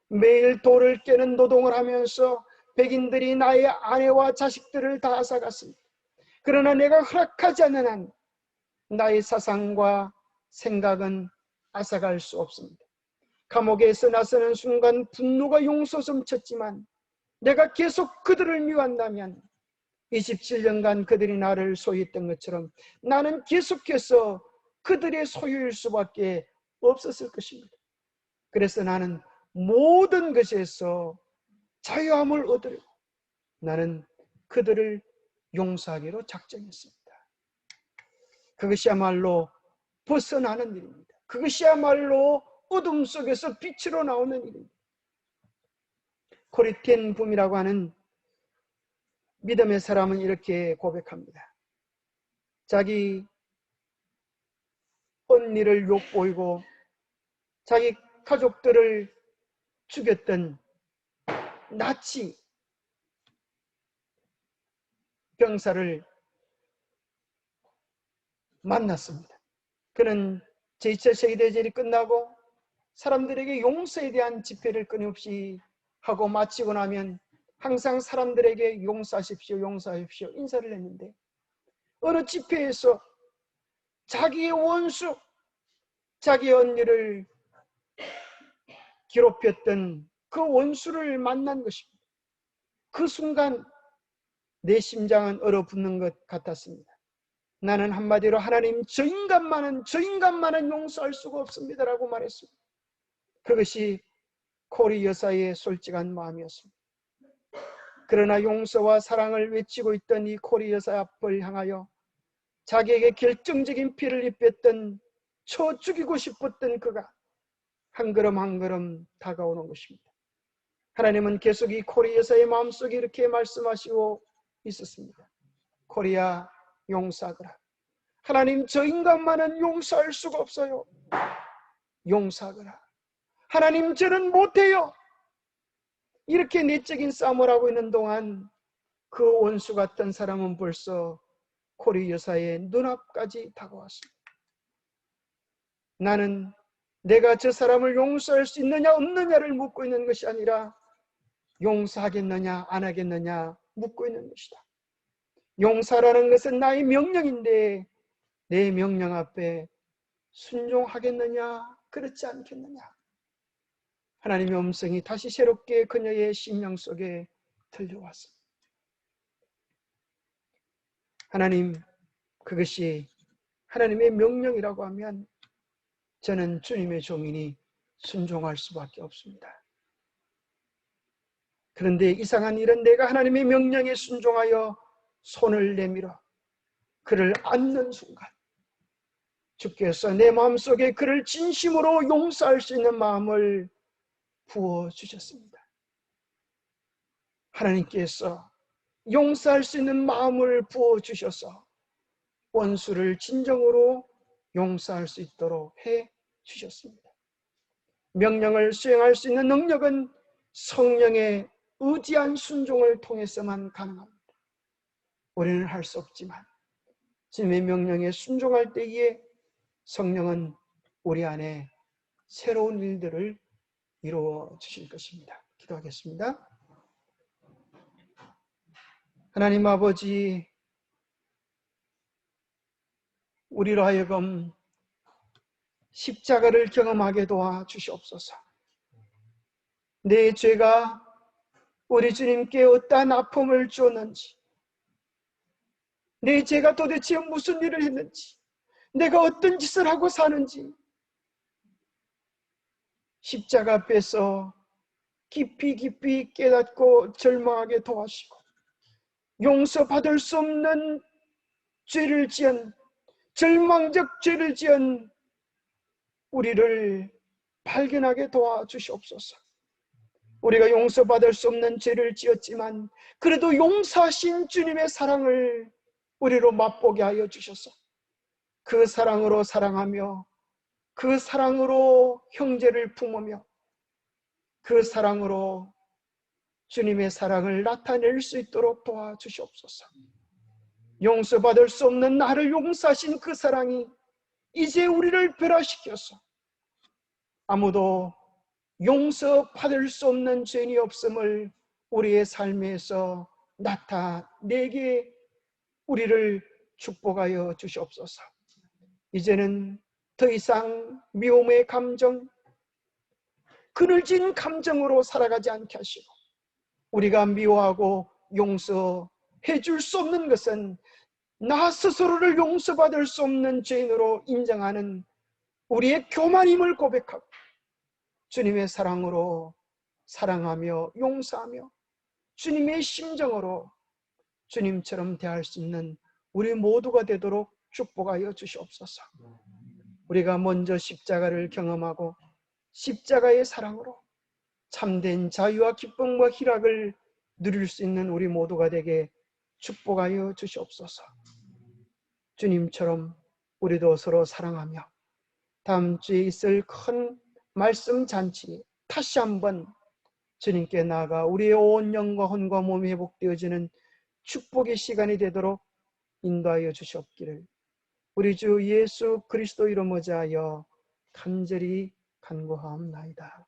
매일 돌을 깨는 노동을 하면서 백인들이 나의 아내와 자식들을 다 앗아갔습니다. 그러나 내가 허락하지 않는 한 나의 사상과 생각은 앗아갈 수 없습니다. 감옥에서 나서는 순간 분노가 용솟음쳤지만 내가 계속 그들을 미워한다면 27년간 그들이 나를 소유했던 것처럼 나는 계속해서 그들의 소유일 수밖에 없었을 것입니다. 그래서 나는 모든 것에서 자유함을 얻으려고 나는 그들을 용서하기로 작정했습니다. 그것이야말로 벗어나는 일입니다. 그것이야말로 어둠 속에서 빛으로 나오는 일입니다. 코리텐 붐이라고 하는 믿음의 사람은 이렇게 고백합니다. 자기 언니를 욕보이고 자기 가족들을 죽였던 나치 병사를 만났습니다. 그는 제2차 세계대전이 끝나고 사람들에게 용서에 대한 집회를 끊임없이 하고 마치고 나면 항상 사람들에게 용서하십시오, 용서하십시오 인사를 했는데 어느 집회에서 자기의 원수, 자기 언니를 괴롭혔던 그 원수를 만난 것입니다. 그 순간 내 심장은 얼어붙는 것 같았습니다. 나는 한마디로 하나님 저 인간만은 용서할 수가 없습니다 라고 말했습니다. 그것이 코리 여사의 솔직한 마음이었습니다. 그러나 용서와 사랑을 외치고 있던 이 코리 여사 앞을 향하여 자기에게 결정적인 피를 입혔던 쳐 죽이고 싶었던 그가 한 걸음 한 걸음 다가오는 것입니다. 하나님은 계속 이 코리 여사의 마음속에 이렇게 말씀하시고 있었습니다. 코리야 용서하거라. 하나님 저 인간만은 용서할 수가 없어요. 용서하거라. 하나님 저는 못해요. 이렇게 내적인 싸움을 하고 있는 동안 그 원수 같던 사람은 벌써 코리 여사의 눈앞까지 다가왔습니다. 나는 내가 저 사람을 용서할 수 있느냐 없느냐를 묻고 있는 것이 아니라 용서하겠느냐 안 하겠느냐 묻고 있는 것이다. 용서라는 것은 나의 명령인데 내 명령 앞에 순종하겠느냐 그렇지 않겠느냐. 하나님의 음성이 다시 새롭게 그녀의 심령 속에 들려왔습니다. 하나님, 그것이 하나님의 명령이라고 하면 저는 주님의 종이니 순종할 수밖에 없습니다. 그런데 이상한 일은 내가 하나님의 명령에 순종하여 손을 내밀어 그를 안는 순간 주께서 내 마음속에 그를 진심으로 용서할 수 있는 마음을 부어주셨습니다. 하나님께서 용서할 수 있는 마음을 부어주셔서 원수를 진정으로 용서할 수 있도록 해주셨습니다. 명령을 수행할 수 있는 능력은 성령의 의지한 순종을 통해서만 가능합니다. 우리는 할 수 없지만 주님의 명령에 순종할 때에 성령은 우리 안에 새로운 일들을 이루어 주실 것입니다. 기도하겠습니다. 하나님 아버지, 우리로 하여금 십자가를 경험하게 도와주시옵소서. 내 죄가 우리 주님께 어떠한 아픔을 주었는지, 내 죄가 도대체 무슨 일을 했는지, 내가 어떤 짓을 하고 사는지 십자가 앞에서 깊이 깊이 깨닫고 절망하게 도와주시고, 용서받을 수 없는 죄를 지은, 절망적 죄를 지은 우리를 발견하게 도와주시옵소서. 우리가 용서받을 수 없는 죄를 지었지만 그래도 용서하신 주님의 사랑을 우리로 맛보게 하여 주셔서 그 사랑으로 사랑하며, 그 사랑으로 형제를 품으며, 그 사랑으로 주님의 사랑을 나타낼 수 있도록 도와주시옵소서. 용서받을 수 없는 나를 용서하신 그 사랑이 이제 우리를 변화시켜서 아무도 용서받을 수 없는 죄인이 없음을 우리의 삶에서 나타내게 우리를 축복하여 주시옵소서. 이제는 더 이상 미움의 감정, 그늘진 감정으로 살아가지 않게 하시고, 우리가 미워하고 용서해 줄 수 없는 것은 나 스스로를 용서받을 수 없는 죄인으로 인정하는 우리의 교만임을 고백하고 주님의 사랑으로 사랑하며 용서하며 주님의 심정으로 주님처럼 대할 수 있는 우리 모두가 되도록 축복하여 주시옵소서. 우리가 먼저 십자가를 경험하고 십자가의 사랑으로 참된 자유와 기쁨과 희락을 누릴 수 있는 우리 모두가 되게 축복하여 주시옵소서. 주님처럼 우리도 서로 사랑하며 다음 주에 있을 큰 말씀 잔치 다시 한번 주님께 나아가 우리의 온 영과 혼과 몸이 회복되어지는 축복의 시간이 되도록 인도하여 주시옵기를 우리 주 예수 그리스도 이름으로 하여 간절히 간구하옵나이다.